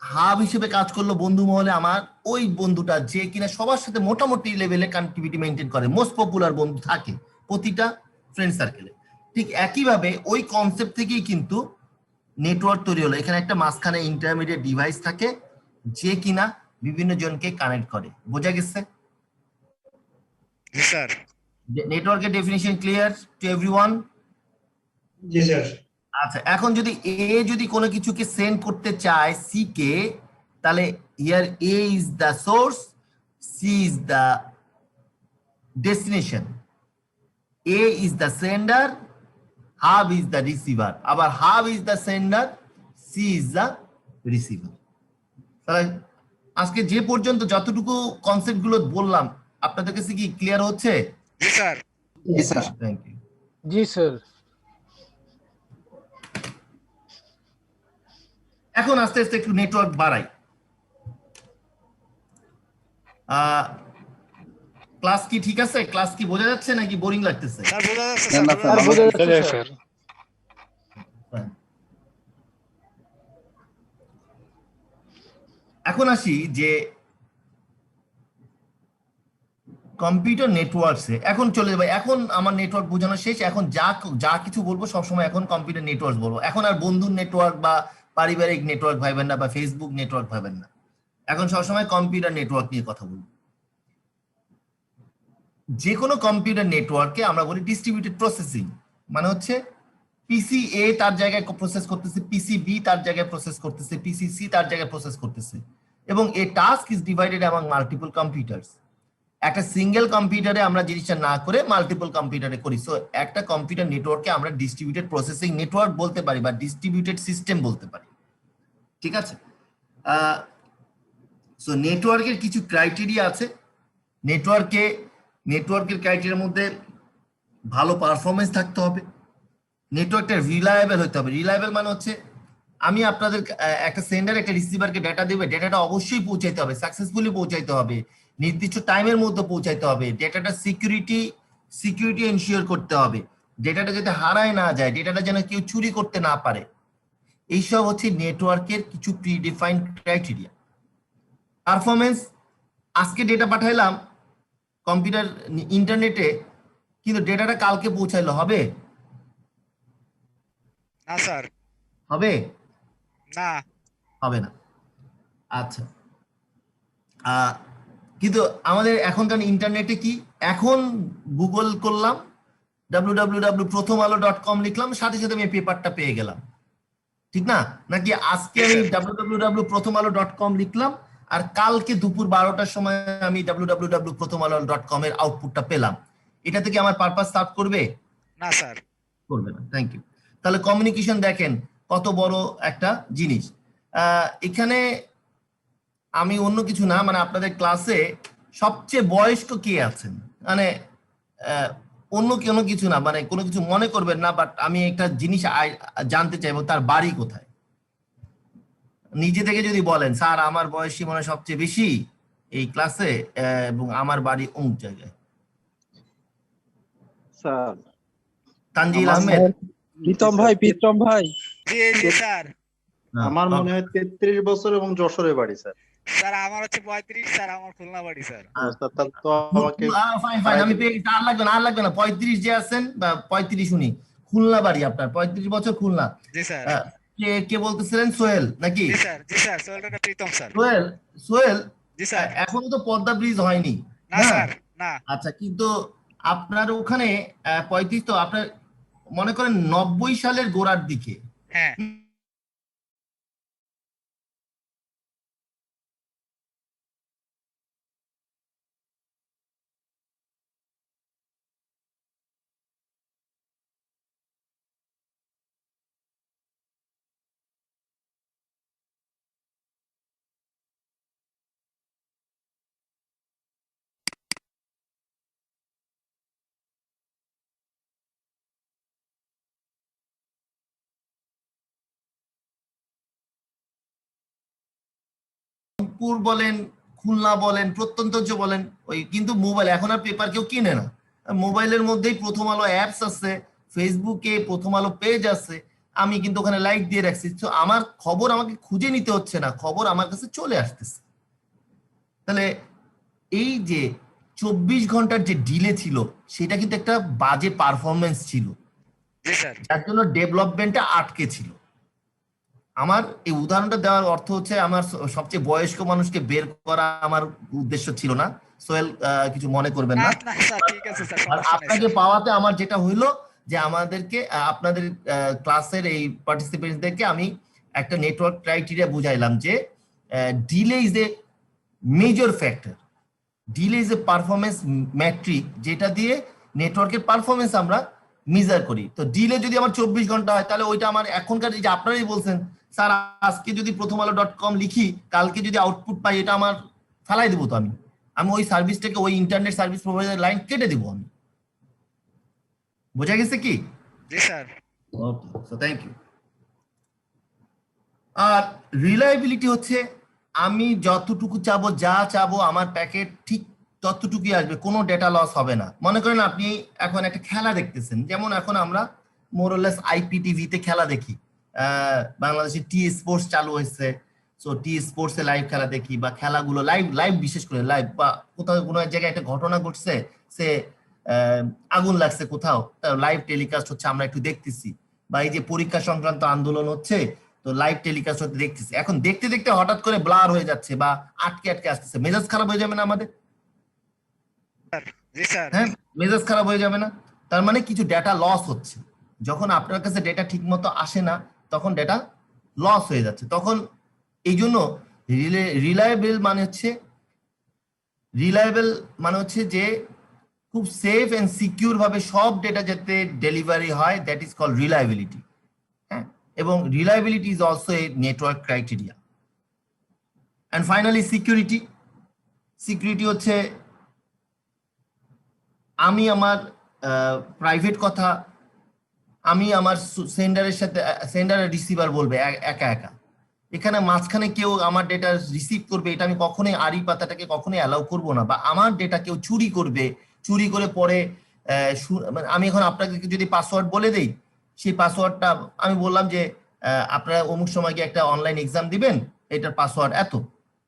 হাব হিসেবে কাজ করলো বন্ধু মহলে আমার ওই বন্ধুটা যে কিনা সবার সাথে মোটামুটি লেভেলে কানেক্টিভিটি মেনটেন করে, মোস্ট পপুলার বন্ধু থাকে প্রতিটা ফ্রেন্ড সার্কেলে। ঠিক একইভাবে ওই কনসেপ্ট থেকেই কিন্তু নেটওয়ার্ক তৈরি হলো। এখানে একটা মাঝখানে ইন্টারমিডিয়েট ডিভাইস থাকে যে কিনা বিভিন্ন জনকে কানেক্ট করে। বোঝা গেছে? জি স্যার। নেটওয়ার্কের definition clear to everyone? G sir. আচ্ছা, এখন যদি যদি কোনো কিছুকে সেন্ড করতে চায় সি কে, তাহলে here A is the source, C is the destination, A is the sender, hub is the receiver, আবার hub is the sender, C is the receiver. তাহলে আজকে যে পর্যন্ত যতটুকু কনসেপ্ট গুলো বললাম আপনাদের কাছে কি ক্লিয়ার হচ্ছে? জি স্যার। Thank you. জি স্যার। এখন আস্তে আস্তে একটু নেটওয়ার্ক বাড়াই। ক্লাস কি ঠিক আছে? ক্লাস কি বোঝা যাচ্ছে নাকি বোরিং লাগতেছে? স্যার বোঝা যাচ্ছে স্যার স্যার। বোঝা যাচ্ছে স্যার। এখন আসি যে কম্পিউটার নেটওয়ার্কসে এখন চলে যাবে। এখন আমার নেটওয়ার্ক বোঝানো শেষ। এখন যা কিছু বলবো সবসময় এখন কম্পিউটার নেটওয়ার্ক বলবো। এখন আর বন্ধুর নেটওয়ার্ক বা পারিবারিক নেটওয়ার্ক ভাবেন না, বা ফেসবুক নেটওয়ার্ক ভাবেন না। এখন সবসময় কম্পিউটার নেটওয়ার্ক নিয়ে কথা বলবো। যে কোনো কম্পিউটার নেটওয়ার্কে আমরা বলি ডিস্ট্রিবিউটেড প্রসেসিং, মানে হচ্ছে পিসি এ তার জায়গায় প্রসেস করতেছে, পিসি বি তার জায়গায় প্রসেস করতেছে, পিসি সি তার জায়গায় প্রসেস করতেছে, এবং এ task is divided among multiple computers. একটা সিঙ্গেল কম্পিউটারে আমরা জিনিসটা না করে মাল্টিপল কম্পিউটারে করি। সো একটা কম্পিউটার নেটওয়ার্কে আমরা ডিস্ট্রিবিউটেড প্রসেসিং নেটওয়ার্ক বলতে পারি, বা ডিস্ট্রিবিউটেড সিস্টেম বলতে পারি। ঠিক আছে? সো নেটওয়ার্কের কিছু ক্রাইটেরিয়া আছে। নেটওয়ার্কের ক্রাইটেরিয়ার মধ্যে ভালো পারফরমেন্স থাকতে হবে, নেটওয়ার্কটা রিলায়েবল হতে হবে। রিলায়েবল মানে হচ্ছে আমি আপনাদের একটা সেন্ডার একটা রিসিভারকে ডেটা দেবে, ডেটাটা অবশ্যই পৌঁছাইতে হবে, সাকসেসফুলি পৌঁছাইতে হবে, নির্দিষ্ট টাইমের মধ্যে পৌঁছাইতে হবে, ডেটাটা সিকিউরিটি এনশিওর করতে হবে, ডেটাটা যাতে হারায় না যায়, ডেটাটা যেন কেউ চুরি করতে না পারে। এইসব হচ্ছে নেটওয়ার্কের কিছু প্রিডিফাইন্ড ক্রাইটেরিয়া। পারফরমেন্স, আজকে ডেটা পাঠাইলাম কম্পিউটার ইন্টারনেটে, কিন্তু ডেটাটা কালকে পৌঁছাইলো, হবে? না স্যার। হবে না। হবে না। আচ্ছা, কিন্তু আমাদের এখনকার ইন্টারনেটে কি, এখন গুগল করলাম, www.prothomalo.com লিখলাম, সাথে সাথে আমি পেপারটা পেয়ে গেলাম, ঠিক না? নাকি আজকে আমি www.prothomalo.com লিখলাম আর কালকে দুপুর 12টার সময় আমি www.prothomalo.com এর আউটপুটটা পেলাম, এটা থেকে আমার পারপাস সার্ভ করবে? না স্যার। করবে না। Thank you. তাহলে কমিউনিকেশন দেখেন কত বড় একটা জিনিস। এখানে আমি অন্য কিছু না, মানে আপনাদের ক্লাসে সবচেয়ে বয়স্ক কে আছেন, মানে অন্য কোনো কিছু না, মানে কোনো কিছু মনে করবেন না, বাট আমি একটা জিনিস জানতে চাইবো, তার বাড়ি কোথায়? নিজে থেকে যদি বলেন, স্যার আমার বয়সী মনে সবচেয়ে বেশি এই ক্লাসে, এবং আমার বাড়ি অমুক জায়গায়। স্যার তানজিল আহমেদ। প্রীতম ভাই জি জি স্যার। আমার মনে হয় 33 বছর এবং যশোরে বাড়ি স্যার। স্যার আমার হচ্ছে 35, স্যার আমার খুলনা বাড়ি স্যার। তাহলে তো আমাকে ফাইন ফাইন, আমি পেয়ে গেছি, আর লাগবে না 35 যে আছেন বা 35 উনি খুলনা বাড়ি আপনার, 35 বছর খুলনা। জি স্যার। কে কে বলতেছিলেন? সোহেল নাকি? জি স্যার, জি স্যার, সোহেলটা প্রীতম স্যার। সোহেল, সোহেল, জি স্যার। এখনো তো পদ্মা ব্রিজ হয়নি না না? স্যার, না। আচ্ছা, কিন্তু আপনার ওখানে 35 তো আপনার মনে করেন 90 সালের গোড়ার দিকে। হ্যাঁ। রংপুর বলেন, খুলনা বলেন, প্রত্যন্ত অঞ্চল বলেন, ওই কিন্তু মোবাইল এখন আর পেপার কেউ কিনে না। মোবাইলের মধ্যেই প্রথম আলো অ্যাপস আছে, ফেসবুকে প্রথম আলো পেজ আছে, আমি কিন্তু ওখানে লাইক দিয়ে রাখছি। তো আমার খবর আমাকে খুঁজে নিতে হচ্ছে না, খবর আমার কাছে চলে আসতেছে। তাহলে এই যে 24 ঘন্টার যে ডিলে ছিল, সেটা কিন্তু একটা বাজে পারফরমেন্স ছিল, জি স্যার। যার জন্য ডেভেলপমেন্টটা আটকে ছিল। আমার এই উদাহরণটা দেওয়ার অর্থ হচ্ছে আমার সবচেয়ে বয়স্ক মানুষকে বের করা আমার উদ্দেশ্য ছিল না। সোহেল, কিছু মনে করবেন না না। না স্যার, ঠিক আছে স্যার, আর সমস্যা নেই আপনাকে স্যার। পাওয়াতে আমার যেটা হইলো যে আমাদেরকে আপনাদের ক্লাসের এই পার্টিসিপেন্টদেরকে আমি একটা নেটওয়ার্ক ক্রাইটেরিয়া বুঝাইলাম যে delay is a major factor, delay is a performance matric, যেটা দিয়ে নেটওয়ার্কের পারফরমেন্স আমরা মেজার করি। তো ডিলে যদি আমার 24 ঘন্টা হয়, তাহলে ওইটা আমার এখনকার যে আপনারাই বলছেন স্যার আজকে যদি প্রথম আলো .com লিখি, কালকে যদি আউটপুট পাই, এটা আমার ফেলাই দেবো। তো আমি আমি ওই সার্ভিসটাকে, ওই ইন্টারনেট সার্ভিস প্রোভাইডার লাইন কেটে দেবো আমি। বোঝা গেছে কি? জি sir. Okay, so thank you. আর রিলায়েবিলিটি হচ্ছে আমি যতটুকু চাবো, যা চাবো আমার প্যাকেট ঠিক ততটুকুই আসবে, কোনো ডেটা লস হবে না। মনে করেন আপনি এখন একটা খেলা দেখতেছেন, যেমন এখন আমরা মোরলেস আইপিটিভিতে খেলা দেখি, বাংলাদেশে টি স্পোর্টস চালু হয়েছে, সো টি স্পোর্টসে লাইভ খেলা দেখি, বা খেলাগুলো লাইভ লাইভ বিশেষ করে লাইভ, বা কোথাও কোনো এক জায়গায় একটা ঘটনা ঘটছে, সে আগুন লাগছে কোথাও, লাইভ টেলিকাস্ট হচ্ছে, আমরা একটু দেখতেছি। বা এই যে পরীক্ষা সংক্রান্ত আন্দোলন হচ্ছে, তো লাইভ টেলিকাস্ট হতে দেখতেছি। এখন দেখতে দেখতে হঠাৎ করে ব্লার হয়ে যাচ্ছে বা আটকে আটকে আসতেছে, মেজাজ খারাপ হয়ে যাবে না আমাদের? জি স্যার। হ্যাঁ, মেজাজ খারাপ হয়ে যাবে না? তার মানে কিছু ডেটা লস হচ্ছে। যখন আপনার কাছে ডেটা ঠিক মতো আসে না, তখন ডেটা লস হয়ে যাচ্ছে। তখন এই জন্য রিলায়েবল মানে হচ্ছে যে খুব সেফ এন্ড সিকিউর ভাবে সব ডেটা যাতে ডেলিভারি হয়, দ্যাট ইজ কল্ড রিলায়েবিলিটি। হ্যাঁ, এবং reliability is also a network criteria. And finally security. Security হচ্ছে আমি আমার প্রাইভেট কথা আমি আমার সেন্ডারের সাথে, সেন্ডার রিসিভার বলবে একা একা। এখানে মাঝখানে কেউ আমার ডেটা রিসিভ করবে, এটা আমি কখনোই আড়ি পাতাটাকে কখনোই অ্যালাউ করব না। বা আমার ডেটা কেউ চুরি করবে, চুরি করে পরে মানে আমি এখন আপনাকে যদি পাসওয়ার্ড বলে দেই, সেই পাসওয়ার্ডটা আমি বললাম যে আপনারা অমুক সময় গিয়ে একটা অনলাইন এক্সাম দিবেন, এটার পাসওয়ার্ড এত,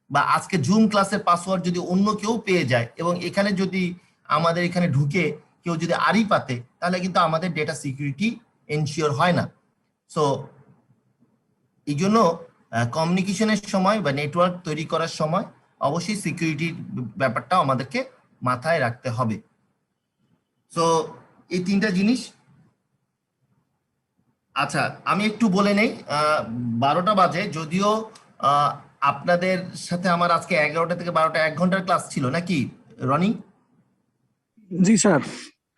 বা আজকে জুম ক্লাসের পাসওয়ার্ড যদি অন্য কেউ পেয়ে যায় এবং এখানে যদি আমাদের এখানে ঢুকে কেউ যদি আড়ি পাতে, তাহলে কিন্তু আমাদের ডেটা সিকিউরিটি এনশিওর হয় না। সো এই জন্য কমিউনিকেশনের সময় বা নেটওয়ার্ক তৈরি করার সময় অবশ্যই সিকিউরিটির ব্যাপারটা আমাদেরকে মাথায় রাখতে হবে। সো এই তিনটা জিনিস। আচ্ছা, আমি একটু বলে নেই, 12টা বাজে, যদিও আপনাদের সাথে আমার আজকে 11টা থেকে 12টা 1 ঘন্টার ক্লাস ছিল নাকি রনি? জি স্যার।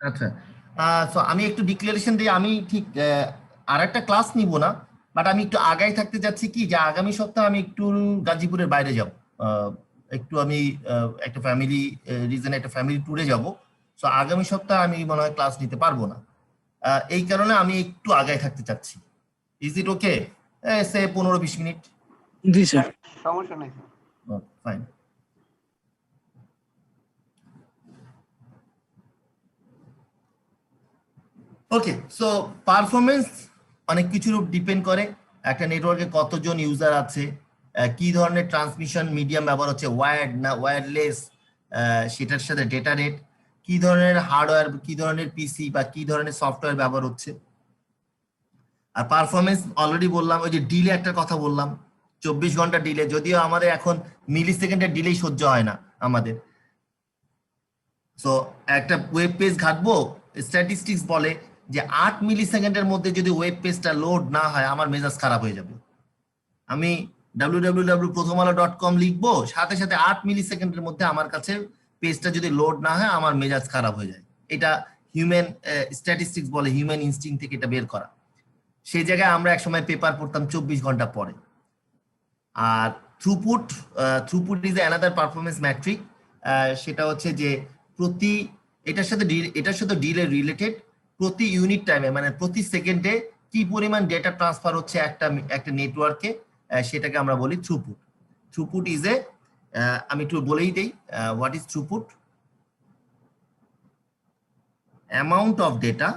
আচ্ছা, সো আমি একটু ডিক্লারেশন দিই, আমি ঠিক আর একটা ক্লাস নিব না, বাট আমি একটু আগাই থাকতে যাচ্ছি কি যে আগামী সপ্তাহে আমি একটু গাজীপুরের বাইরে যাব, একটু আমি একটা ফ্যামিলি রিজনে একটা ফ্যামিলি ট্যুরে যাব। সো আগামী সপ্তাহে আমি মনে হয় ক্লাস নিতে পারবো না, এই কারণে আমি একটু আগাই থাকতে চাচ্ছি। Is it okay? Say 15-20 minute. G sir. সমস্যা নেই। ফাইন। ওকে, সো পারফরমেন্স অনেক কিছুর উপর ডিপেন্ড করে। একটা নেটওয়ার্কে কতজন ইউজার আছে, কি ধরনের ট্রান্সমিশন মিডিয়াম ব্যবহার হচ্ছে, ওয়্যার্ড না ওয়্যারলেস, সেটার সাথে ডেটা রেট, কি ধরনের হার্ডওয়্যার, কি ধরনের পিসি বা কি ধরনের সফটওয়্যার ব্যবহার হচ্ছে। আর পারফরমেন্স অলরেডি বললাম, ওই যে ডিলে একটা কথা বললাম, 24 ঘন্টা ডিলে, যদিও আমাদের এখন মিলি সেকেন্ডের ডিলেই সহ্য হয় না আমাদের। সো একটা ওয়েব পেজ ঘাটবো, স্ট্যাটিস্টিক্স বলে যে 8 মিলি সেকেন্ডের মধ্যে যদি ওয়েব পেজটা লোড না হয় আমার মেজাজ খারাপ হয়ে যাবে। আমি www.prothomalo.com লিখবো, সাথে সাথে 8 মিলি সেকেন্ডের মধ্যে আমার কাছে পেজটা যদি লোড না হয় আমার মেজাজ খারাপ হয়ে যায়। এটা হিউম্যান স্ট্যাটিস্টিক্স বলে, হিউম্যান ইনস্টিংক্ট থেকে এটা বের করা। সেই জায়গায় আমরা একসময় পেপার পড়তাম 24 ঘন্টা পরে। আর throughput is another performance metric. সেটা হচ্ছে যে প্রতি, এটার সাথে ডিলে রিলেটেড, প্রতি ইউনিট টাইমে মানে প্রতি সেকেন্ডে কি পরিমাণ ডেটা ট্রান্সফার হচ্ছে একটা নেটওয়ার্কে, সেটাকে আমরা বলি থ্রুপুট। থ্রুপুট ইজ এ, আমি একটু বলেই দেই what is throughput. Amount of data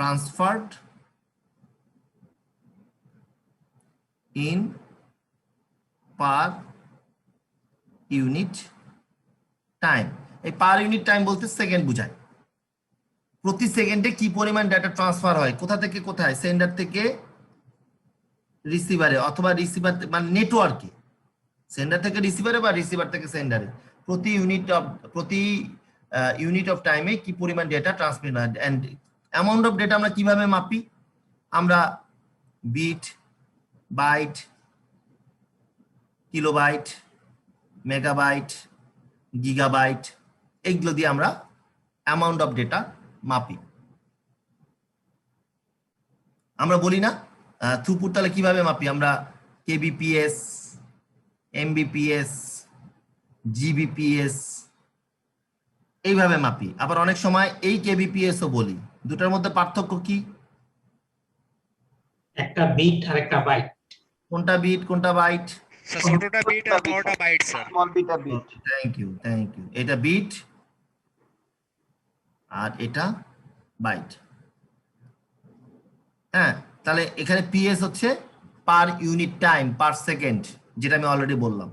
transferred in per unit time। এই পার ইউনিট টাইম বলতে সেকেন্ড বোঝায়। প্রতি সেকেন্ডে কি পরিমাণ ডেটা ট্রান্সফার হয়, কোথা থেকে কোথায়, সেন্ডার থেকে রিসিভারে অথবা রিসিভার মানে নেটওয়ার্কে, সেন্ডার থেকে রিসিভারে বা রিসিভার থেকে সেন্ডারে, প্রতি ইউনিট অফ টাইমে কি পরিমাণ ডেটা ট্রান্সমিট হয়। এন্ড অ্যামাউন্ট অফ ডেটা আমরা কিভাবে মাপি? আমরা bit, byte, kilobyte, megabyte, gigabyte, এইগুলো দিয়ে আমরা অ্যামাউন্ট অফ ডেটা মাপি। আমরা বলি না থ্রুপুট, তাহলে কিভাবে মাপি আমরা? কেবিপিএস, এমবিপিএস, জিবিপিএস, এইভাবে মাপি। আবার অনেক সময় এই কেবিপিএস ও বলি। দুটার মধ্যে পার্থক্য কি? একটা বিট আর একটা বাইট। কোনটা বিট কোনটা বাইট? স্যার ছোটটা বিট আর বড়টা বাইট স্যার। Thank you. এটা বিট আর এটা বাইট। হ্যাঁ, তাহলে এখানে পিএস হচ্ছে per unit time per second, যেটা আমি অলরেডি বললাম।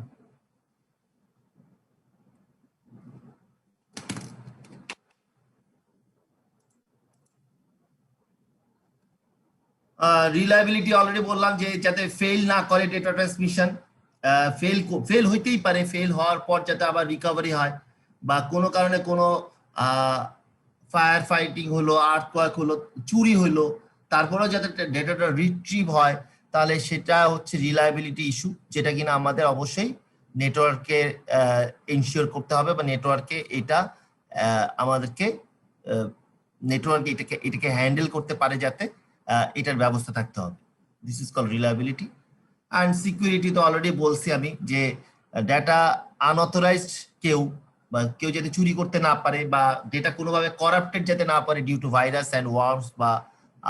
রিলায়েবিলিটি অলরেডি বললাম যে যাতে ফেল না করে ডেটা ট্রান্সমিশন। ফেল হইতেই পারে, ফেল হওয়ার পর যাতে আবার রিকভারি হয়, বা কোনো কারণে কোনো ফায়ার ফাইটিং হলো, আর্থকোয়েক হলো, চুরি হলো, তারপরেও যাতে ডেটাটা রিট্রিভ হয়, তাহলে সেটা হচ্ছে রিলায়েবিলিটি ইস্যু, যেটা কিনা আমাদের অবশ্যই নেটওয়ার্কে ইনশিওর করতে হবে, বা নেটওয়ার্কে এটা আমাদেরকে এটাকে হ্যান্ডেল করতে পারে, যাতে এটার ব্যবস্থা থাকতে হবে। This is call reliability. And security তো অলরেডি বলছি আমি, যে ডেটা আনঅথরাইজড কেউ যাতে চুরি করতে না পারে, বা ডেটা কোনোভাবে করাপ্টেড যাতে না পারে due to virus and worms, বা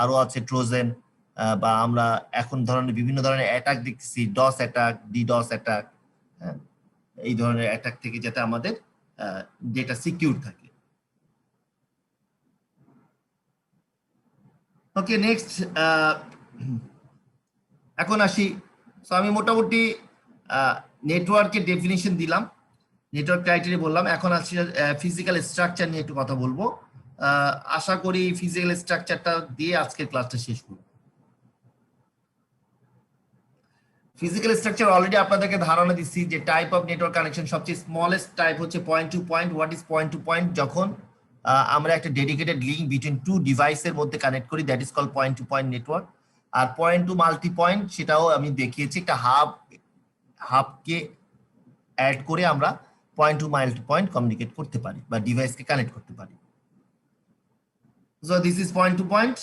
আরো আছে ট্রোজেন, বা আমরা এখন বিভিন্ন ধরনের অ্যাটাক দেখতেছি, ডস অ্যাটাক, ডিডস অ্যাটাক, এই ধরনের অ্যাটাক থেকে যাতে আমাদের ডেটা সিকিউর থাকে। ওকে, নেক্সট এখন আসি। সো আমি মোটামুটি নেটওয়ার্কের ডেফিনিশন দিলাম, নেটওয়ার্ক ক্রাইটেরিয়া বললাম। এখন আসি ফিজিক্যাল স্ট্রাকচার নিয়ে একটু কথা বলবো। আশা করি ফিজিক্যাল স্ট্রাকচারটা দিয়ে আজকের ক্লাসটা শেষ করব। ফিজিক্যাল স্ট্রাকচার অলরেডি আপনাদেরকে ধারণা দিচ্ছি যে টাইপ অফ নেটওয়ার্ক কানেকশন, সবচেয়ে স্মলেস্ট টাইপ হচ্ছে point to point. What is point to point? যখন আমরা একটা ডেডিকেটেড লিঙ্ক বিটুইন টু ডিভাইসের মধ্যে কানেক্ট করি, that is call point to point network. আর পয়েন্ট টু মাল্টি পয়েন্ট, সেটাও আমি দেখিয়েছি, একটা হাবকে অ্যাড করে আমরা point to multi point communicate করতে পারি বা ডিভাইসকে কানেক্ট করতে পারি। So this is point to point.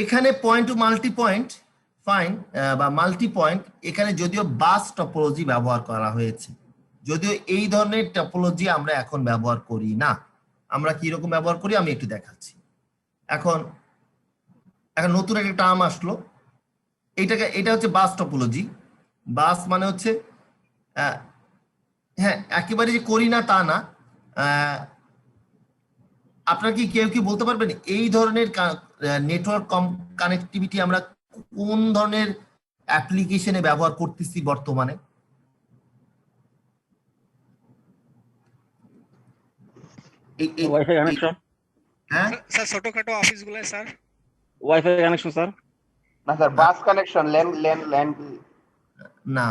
এখানে point to multi point fine বা মাল্টি পয়েন্ট, এখানে যদিও বাস টপোলজি ব্যবহার করা হয়েছে, যদিও এই ধরনের টপোলজি আমরা এখন ব্যবহার করি না। আমরা কি রকম ব্যবহার করি আমি একটু দেখাচ্ছি। এখন নতুন একটা টার্ম আসলো, এটা হচ্ছে বাস টপোলজি। বাস মানে হচ্ছে হ্যাঁ, একেবারে যে করি না তা না। আপনারা কি কেউ কি বলতে পারবেন এই ধরনের নেটওয়ার্ক কানেক্টিভিটি আমরা কোন ধরনের অ্যাপ্লিকেশনে ব্যবহার করতেছি বর্তমানে? ওয়াইফাই কানেকশন, হ্যাঁ, স্যার ছোটখাটো অফিসগুলো স্যার। Wifi connection sir. না স্যার, বাস কানেকশন, ল্যান্ড না,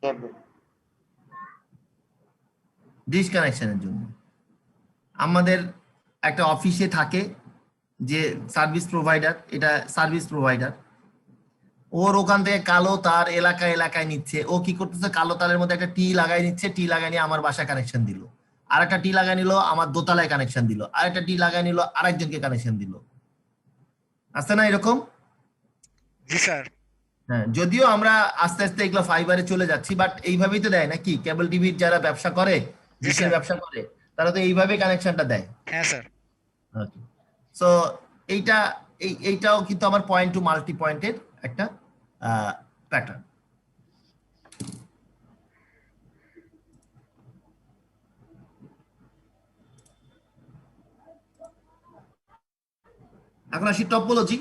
কেবল। ডিশ কানেকশনের জন্য আমাদের একটা অফিসে থাকে যে সার্ভিস প্রোভাইডার, এটা সার্ভিস প্রোভাইডার, ওর ওখান থেকে কালো তার এলাকায় এলাকায় নিচ্ছে। ও কি করতেছে, কালো তারের মধ্যে একটা টি লাগাই নিচ্ছে, টি লাগাই নিয়ে আমার বাসায় কানেকশন দিল, আর একটা টি লাগাই নিল আমার দোতলায় কানেকশন দিল, আর একটা টি লাগাই নিল আরেকজনকে কানেকশন দিল। আছে না এরকম? জি স্যার। হ্যাঁ, যদিও আমরা আস্তে আস্তে এগুলো ফাইবারে চলে যাচ্ছি, বাট এইভাবেই তো দেয় নাকি? কেবল টিভির যারা ব্যবসা করে, ডিশের ব্যবসা করে, তারা তো এইভাবে কানেকশনটা দেয়। হ্যাঁ স্যার। সো এইটাও কিন্তু আমার পয়েন্ট টু মাল্টি পয়েন্টের একটা প্যাটার্ন। এখন আসি টপোলজি।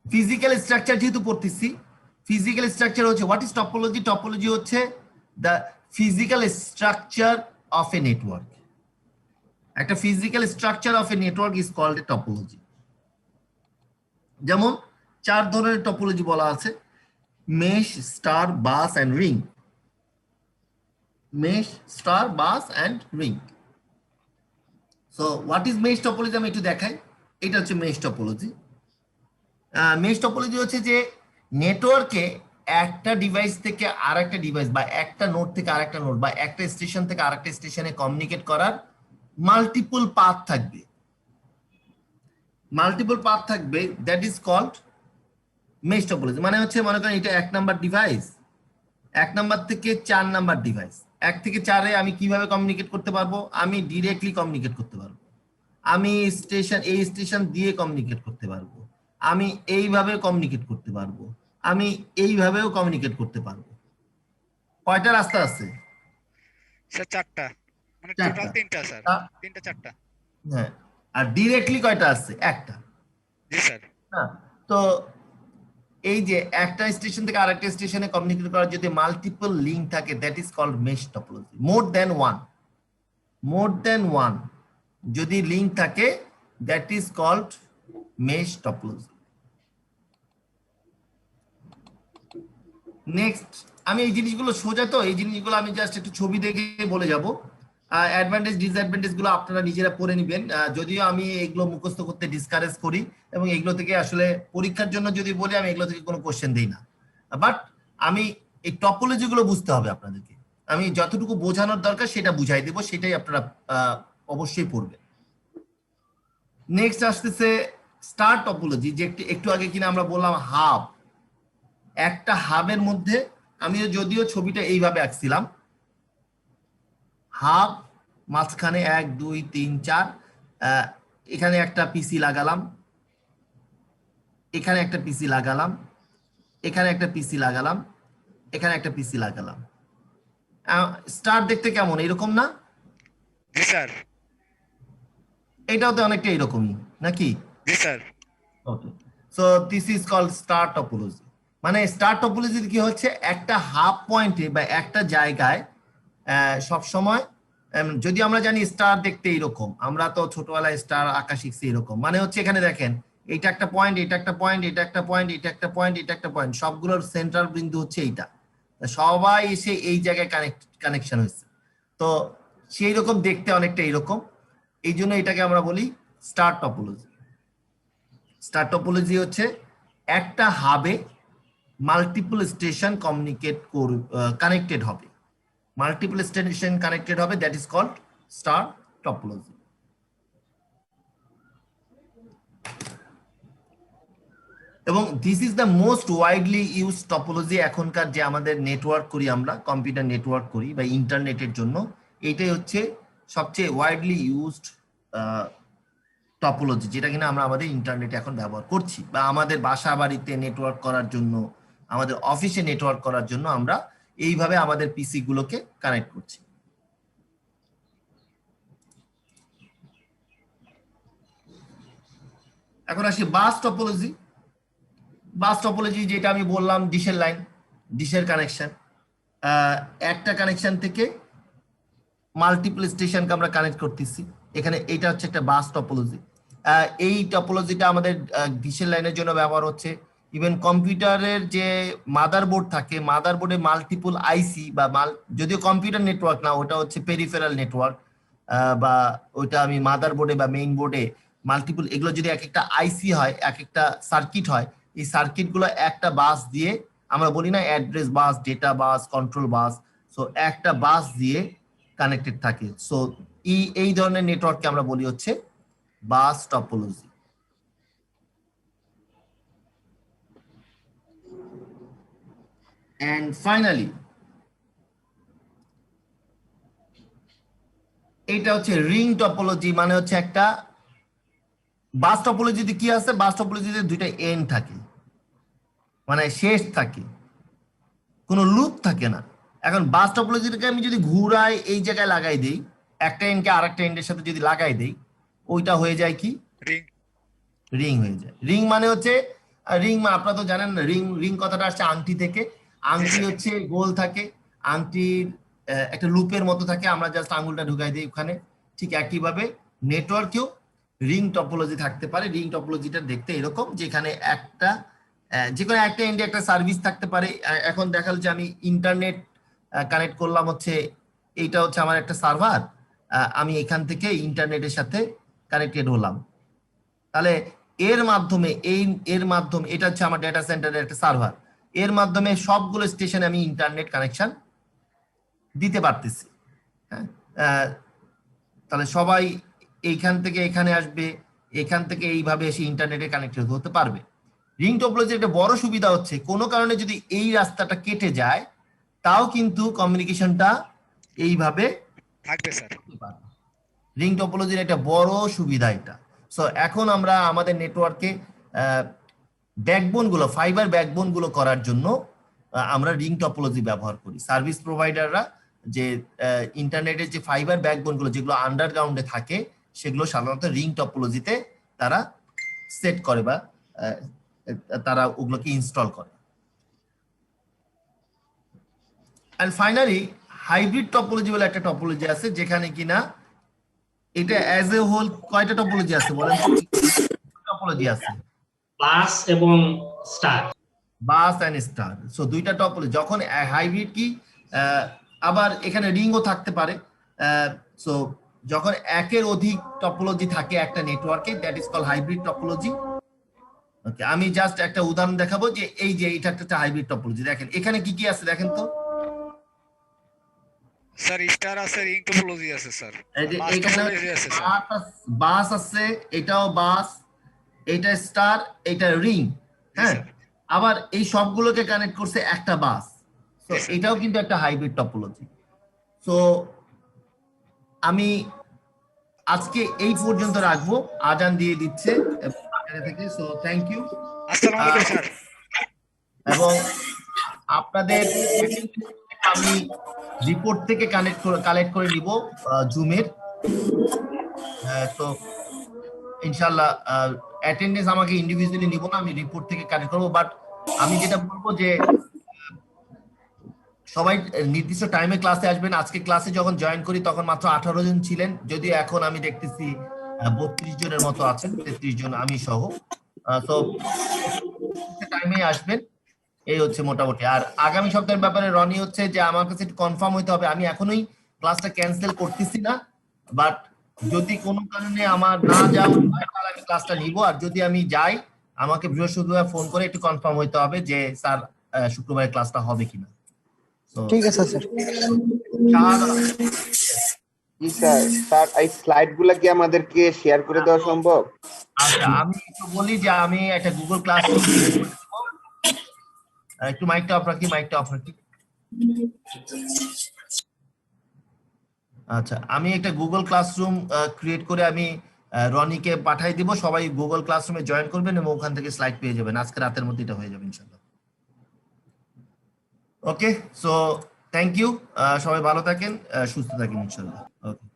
ফিজিক্যাল স্ট্রাকচার যেহেতু পড়তেছি, ফিজিক্যাল স্ট্রাকচার হচ্ছে হোয়াট ইজ টপোলজি? টপোলজি হচ্ছে the physical structure of a network. একটা physical structure of a network is called a topology. যেমন 4 ধরনের টপোলজি বলা আছে: mesh, star, bus and ring. Mesh, star, bus and ring. So what is mesh topology আমি একটু দেখাই। এটা হচ্ছে মেশ টপোলজি। মেশ টপোলজি হচ্ছে যে নেটওয়ার্কে একটা ডিভাইস থেকে আরেকটা ডিভাইস, বা একটা নোড থেকে আরেকটা নোড, বা একটা স্টেশন থেকে আরেকটা স্টেশনে কমিউনিকেট করার মাল্টিপল পাথ থাকবে। মাল্টিপল পাথ থাকবে, that is called mesh topology. মানে হচ্ছে, মনে করেন এটা 1 নাম্বার ডিভাইস, 1 নাম্বার থেকে 4 নাম্বার ডিভাইস, 1 থেকে 4-এ আমি কিভাবে কমিউনিকেট করতে পারবো? আমি ডিরেক্টলি কমিউনিকেট করতে পারবো, আমি এই স্টেশন দিয়ে কমিউনিকেট করতে পারবো, আমি এইভাবে কমিউনিকেট করতে পারবো, আমি এইভাবেও কমিউনিকেট করতে পারবো। কয়টা রাস্তা আছে? স্যার 4টা, মানে 4টা। টোটাল 3টা স্যার। 3টা 4টা। হ্যাঁ, আর ডিরেক্টলি কয়টা আছে? একটা। জি স্যার। হ্যাঁ, তো এই যে একটা স্টেশন থেকে আরেকটা স্টেশনে কমিউনিকেট করার যদি মাল্টিপল লিংক থাকে, that is called mesh topology. More than one যদি লিংক থাকে, that is called mesh topology. Next, আমি এই জিনিসগুলো সোজা, তো এই জিনিসগুলো আমি জাস্ট একটু ছবি দেখে বলে যাব। অ্যাডভান্টেজ ডিসঅ্যাডভান্টেজ গুলো আপনারা নিজেরা পড়ে নেবেন। যদিও আমি এগুলো মুখস্থ করতে ডিসকারেজ করি, এবং এগুলো থেকে আসলে পরীক্ষার জন্য যদি বলি, আমি এগুলো থেকে কোনো কোশ্চেন দিই না। বাট আমি এই টপোলজি গুলো বুঝতে হবে আপনাদেরকে। আমি যতটুকু বোঝানোর দরকার সেটা বুঝাই দেবো, সেটাই আপনারা অবশ্যই পড়বেন। নেক্সট আসতেছে স্টার টপোলজি, যে একটু আগে কিনা আমরা বললাম হাব। একটা হাবের মধ্যে আমি যদিও ছবিটা এইভাবে আঁকছিলাম, হাব মাঝখানে 1 2 3 4, এখানে একটা পিসি লাগালাম, এখানে একটা পিসি লাগালাম, এখানে একটা পিসি লাগালাম, এখানে একটা পিসি লাগালাম। স্টার দেখতে কেমন, এরকম না? জি স্যার। এটাও তো অনেকটা এরকমই নাকি? জি sir. Okay, so this is called star topology. মানে স্টার টপোলজি কি হচ্ছে, একটা হাব পয়েন্টে বা একটা জায়গায় সব সময়, যদি আমরা জানি স্টার দেখতে এরকম, আমরা তো ছোটবেলায় স্টার আঁকা শিখছি এরকম। মানে হচ্ছে এখানে দেখেন, এটা একটা পয়েন্ট, এটা একটা পয়েন্ট, এটা একটা পয়েন্ট, এটা একটা পয়েন্ট, এটা একটা পয়েন্ট, সবগুলোর সেন্ট্রাল বিন্দু হচ্ছে এইটা। সবাই এসে এই জায়গায় কানেকশন হয়েছে, তো সেই রকম দেখতে অনেকটা এইরকম। এই জন্য এটাকে আমরা বলি স্টার টপোলজি। স্টার টপোলজি হচ্ছে একটা হাবে মাল্টিপল স্টেশন কানেক্টেড হবে, মাল্টিপল স্টেশন কানেক্টেড হবে, that is called star topology. এবং this is the most widely use topology. এখনকার যে আমাদের নেটওয়ার্ক করি, আমরা কম্পিউটার নেটওয়ার্ক করি বা ইন্টারনেটের জন্য, এইটাই হচ্ছে সবচেয়ে ওয়াইডলি ইউজড টপোলজি, যেটা কিনা আমরা আমাদের ইন্টারনেটে এখন ব্যবহার করছি, বা আমাদের বাসা বাড়িতে নেটওয়ার্ক করার জন্য, আমাদের অফিসে নেটওয়ার্ক করার জন্য আমরা এইভাবে আমাদের পিসি গুলোকে কানেক্ট করছি। এখন আসি বাস টপোলজি। বাস টপোলজি যেটা আমি বললাম, ডিশের লাইন, ডিশের কানেকশন, একটা কানেকশন থেকে মাল্টিপল স্টেশনকে আমরা কানেক্ট করতেছি। এখানে এটা হচ্ছে একটা বাস টপোলজি। এই টপোলজিটা আমাদের ডিশের লাইনের জন্য ব্যবহার হচ্ছে। ইভেন কম্পিউটারের যে মাদারবোর্ড থাকে, মাদারবোর্ডে মাল্টিপল আইসি বা যদিও কম্পিউটার নেটওয়ার্ক না, ওটা হচ্ছে পেরিফেরাল নেটওয়ার্ক, বা ওইটা আমি মাদারবোর্ডে বা মেইন বোর্ডে মাল্টিপল, এগুলো যদি এক একটা আইসি হয়, এক একটা সার্কিট হয়, এই সার্কিটগুলো একটা বাস দিয়ে, আমরা বলি না অ্যাড্রেস বাস, ডেটা বাস, কন্ট্রোল বাস, সো একটা বাস দিয়ে কানেক্টেড থাকে। সো এই ধরনের নেটওয়ার্ককে আমরা বলি হচ্ছে বাস টপোলজি। এন্ড ফাইনালি এটা হচ্ছে রিং টপোলজি, মানে হচ্ছে একটা বাস টপোলজিতে কি আছে, বাস টপোলজিতে দুইটা এন্ড থাকে, মানে শেষ থাকে, কোনো লুপ থাকে না। এখন বাস টপোলজিটাকে আমি যদি ঘুরাই, এই জায়গায় লাগাই দেই, একটা এন্ডকে আরেকটা এন্ডের সাথে যদি লাগাই দেই, ওইটা হয়ে যায় কি, রিং। রিং হয়ে যায়। রিং মানে হচ্ছে, রিং আপনারা তো জানেন না, রিং রিং কথাটা আসছে আংটি থেকে। আংটি হচ্ছে গোল থাকে, আংটির একটা লুপের মতো থাকে, আমরা জাস্ট আঙুলটা ঢুকাই দিই ওখানে। ঠিক একইভাবে নেটওয়ার্কেও রিং টপোলজি থাকতে পারে। রিং টপোলজিটা দেখতে এরকম, যেখানে একটা যে কোনো একটা এন্ডে একটা সার্ভিস থাকতে পারে। এখন দেখাল যে আমি ইন্টারনেট কানেক্ট করলাম, হচ্ছে এইটা হচ্ছে আমার একটা সার্ভার, আমি এখান থেকে ইন্টারনেটের সাথে কানেক্টেড হলাম, তাহলে এর মাধ্যমে এটা হচ্ছে আমার ডেটা সেন্টারের একটা সার্ভার, এর মাধ্যমে সবগুলো স্টেশনে আমি ইন্টারনেট কানেকশন দিতে পারতেছি। হ্যাঁ, তাহলে সবাই এইখান থেকে এখানে আসবে, এখান থেকে এইভাবে এসে ইন্টারনেটে কানেক্টেড হতে পারবে। রিং টপোলজির একটা বড় সুবিধা হচ্ছে, কোনো কারণে যদি এই রাস্তাটা কেটে যায়, তাও কিন্তু কমিউনিকেশনটা এইভাবে থাকবে স্যার। রিং টপোলজির একটা বড় সুবিধা এটা। সো এখন আমরা আমাদের নেটওয়ার্কে ব্যাকবোন গুলো, ফাইবার ব্যাকবোন গুলো করার জন্য আমরা রিং টপোলজি ব্যবহার করি। সার্ভিস প্রোভাইডাররা যে ইন্টারনেটের যে ফাইবার ব্যাকবোন গুলো যেগুলো আন্ডারগ্রাউন্ডে থাকে, সেগুলো সাধারণত রিং টপোলজিতে তারা সেট করে বা তারা ওগুলোকে ইনস্টল করে। এন্ড ফাইনালি হাইব্রিড টপোলজি বলে একটা টপোলজি আছে, যেখানে কিনা এটা অ্যাজ এ হোল কয়টা টপোলজি আছে বলেন? টপোলজি আছে বাস এবং star. Bus and star, so দুইটা টপোলজি। যখন হাইব্রিড কি, আবার এখানে রিংও থাকতে পারে। সো যখন একের অধিক টপোলজি থাকে একটা নেটওয়ার্কে, that is call hybrid topology. Okay, আমি জাস্ট একটা উদাহরণ দেখাবো যে এই যে এটা একটা হাইব্রিড টপোলজি। দেখেন এখানে কি কি আছে দেখেন তো। স্যার স্টার আছে, রিং টপোলজি আছে স্যার, এই যে বাস এখানে টপোলজি আছে স্যার। বাস আছে, এটাও বাস, এটা স্টার, এটা রিং। হ্যাঁ, আবার এই সবগুলোকে কানেক্ট করছে একটা বাস। তো এটাও কিন্তু একটা হাইব্রিড টপোলজি। সো আমি আজকে এই পর্যন্ত রাখবো, আজান দিয়ে দিচ্ছে থেকে। সো থ্যাংক ইউ, আসসালামু আলাইকুম স্যার। এবং আপনাদের আমি রিপোর্ট থেকে কালেক্ট করে নিব জুমের। তো ইনশাআল্লাহ অ্যাটেন্ডেন্স আমাকে ইন্ডিভিজুয়ালি নিব না, আমি রিপোর্ট থেকে কালেক্ট করবো। বাট আমি যেটা বলবো যে সবাই নির্দিষ্ট টাইমে ক্লাসে আসবেন। আজকে ক্লাসে যখন জয়েন করি তখন মাত্র 18 জন ছিলেন, যদিও এখন আমি দেখতেছি 32 জনের মতো আছেন, 33 জন আমি সহ। তো টাইমে আসবেন, এই হচ্ছে মোটামুটি। আর আগামী সপ্তাহের ব্যাপারে রনি হচ্ছে যে আমার কাছে একটু কনফার্ম হইতে হবে। আমি এখনোই ক্লাসটা ক্যান্সেল করতেছি না, বাট যদি কোনো কারণে আমার না যাওয়া হয় তাহলে আমি ক্লাসটা নিব। আর যদি আমি যাই, আমাকে বৃহস্পতিবার ফোন করে একটু কনফার্ম হইতে হবে যে স্যার শুক্রবারে ক্লাসটা হবে কিনা। ঠিক আছে স্যার। জি স্যার। স্যার এই স্লাইডগুলো কি আমাদেরকে শেয়ার করে দেওয়া সম্ভব? আচ্ছা, আমি একটু বলি যে আমি একটা গুগল ক্লাসরুম, একটু মাইকটা অফ রাখি, মাইকটা অফ রাখি। আচ্ছা, আমি একটা গুগল ক্লাসরুম ক্রিয়েট করে আমি রনিকে পাঠাই দিব, সবাই গুগল ক্লাসরুমে জয়েন করবেন এবং ওখান থেকে স্লাইড পেয়ে যাবেন। আজকে রাতের মধ্যে এটা হয়ে যাবে ইনশাআল্লাহ। ওকে, সো থ্যাংক ইউ, সবাই ভালো থাকেন, সুস্থ থাকেন ইনশাআল্লাহ। ওকে।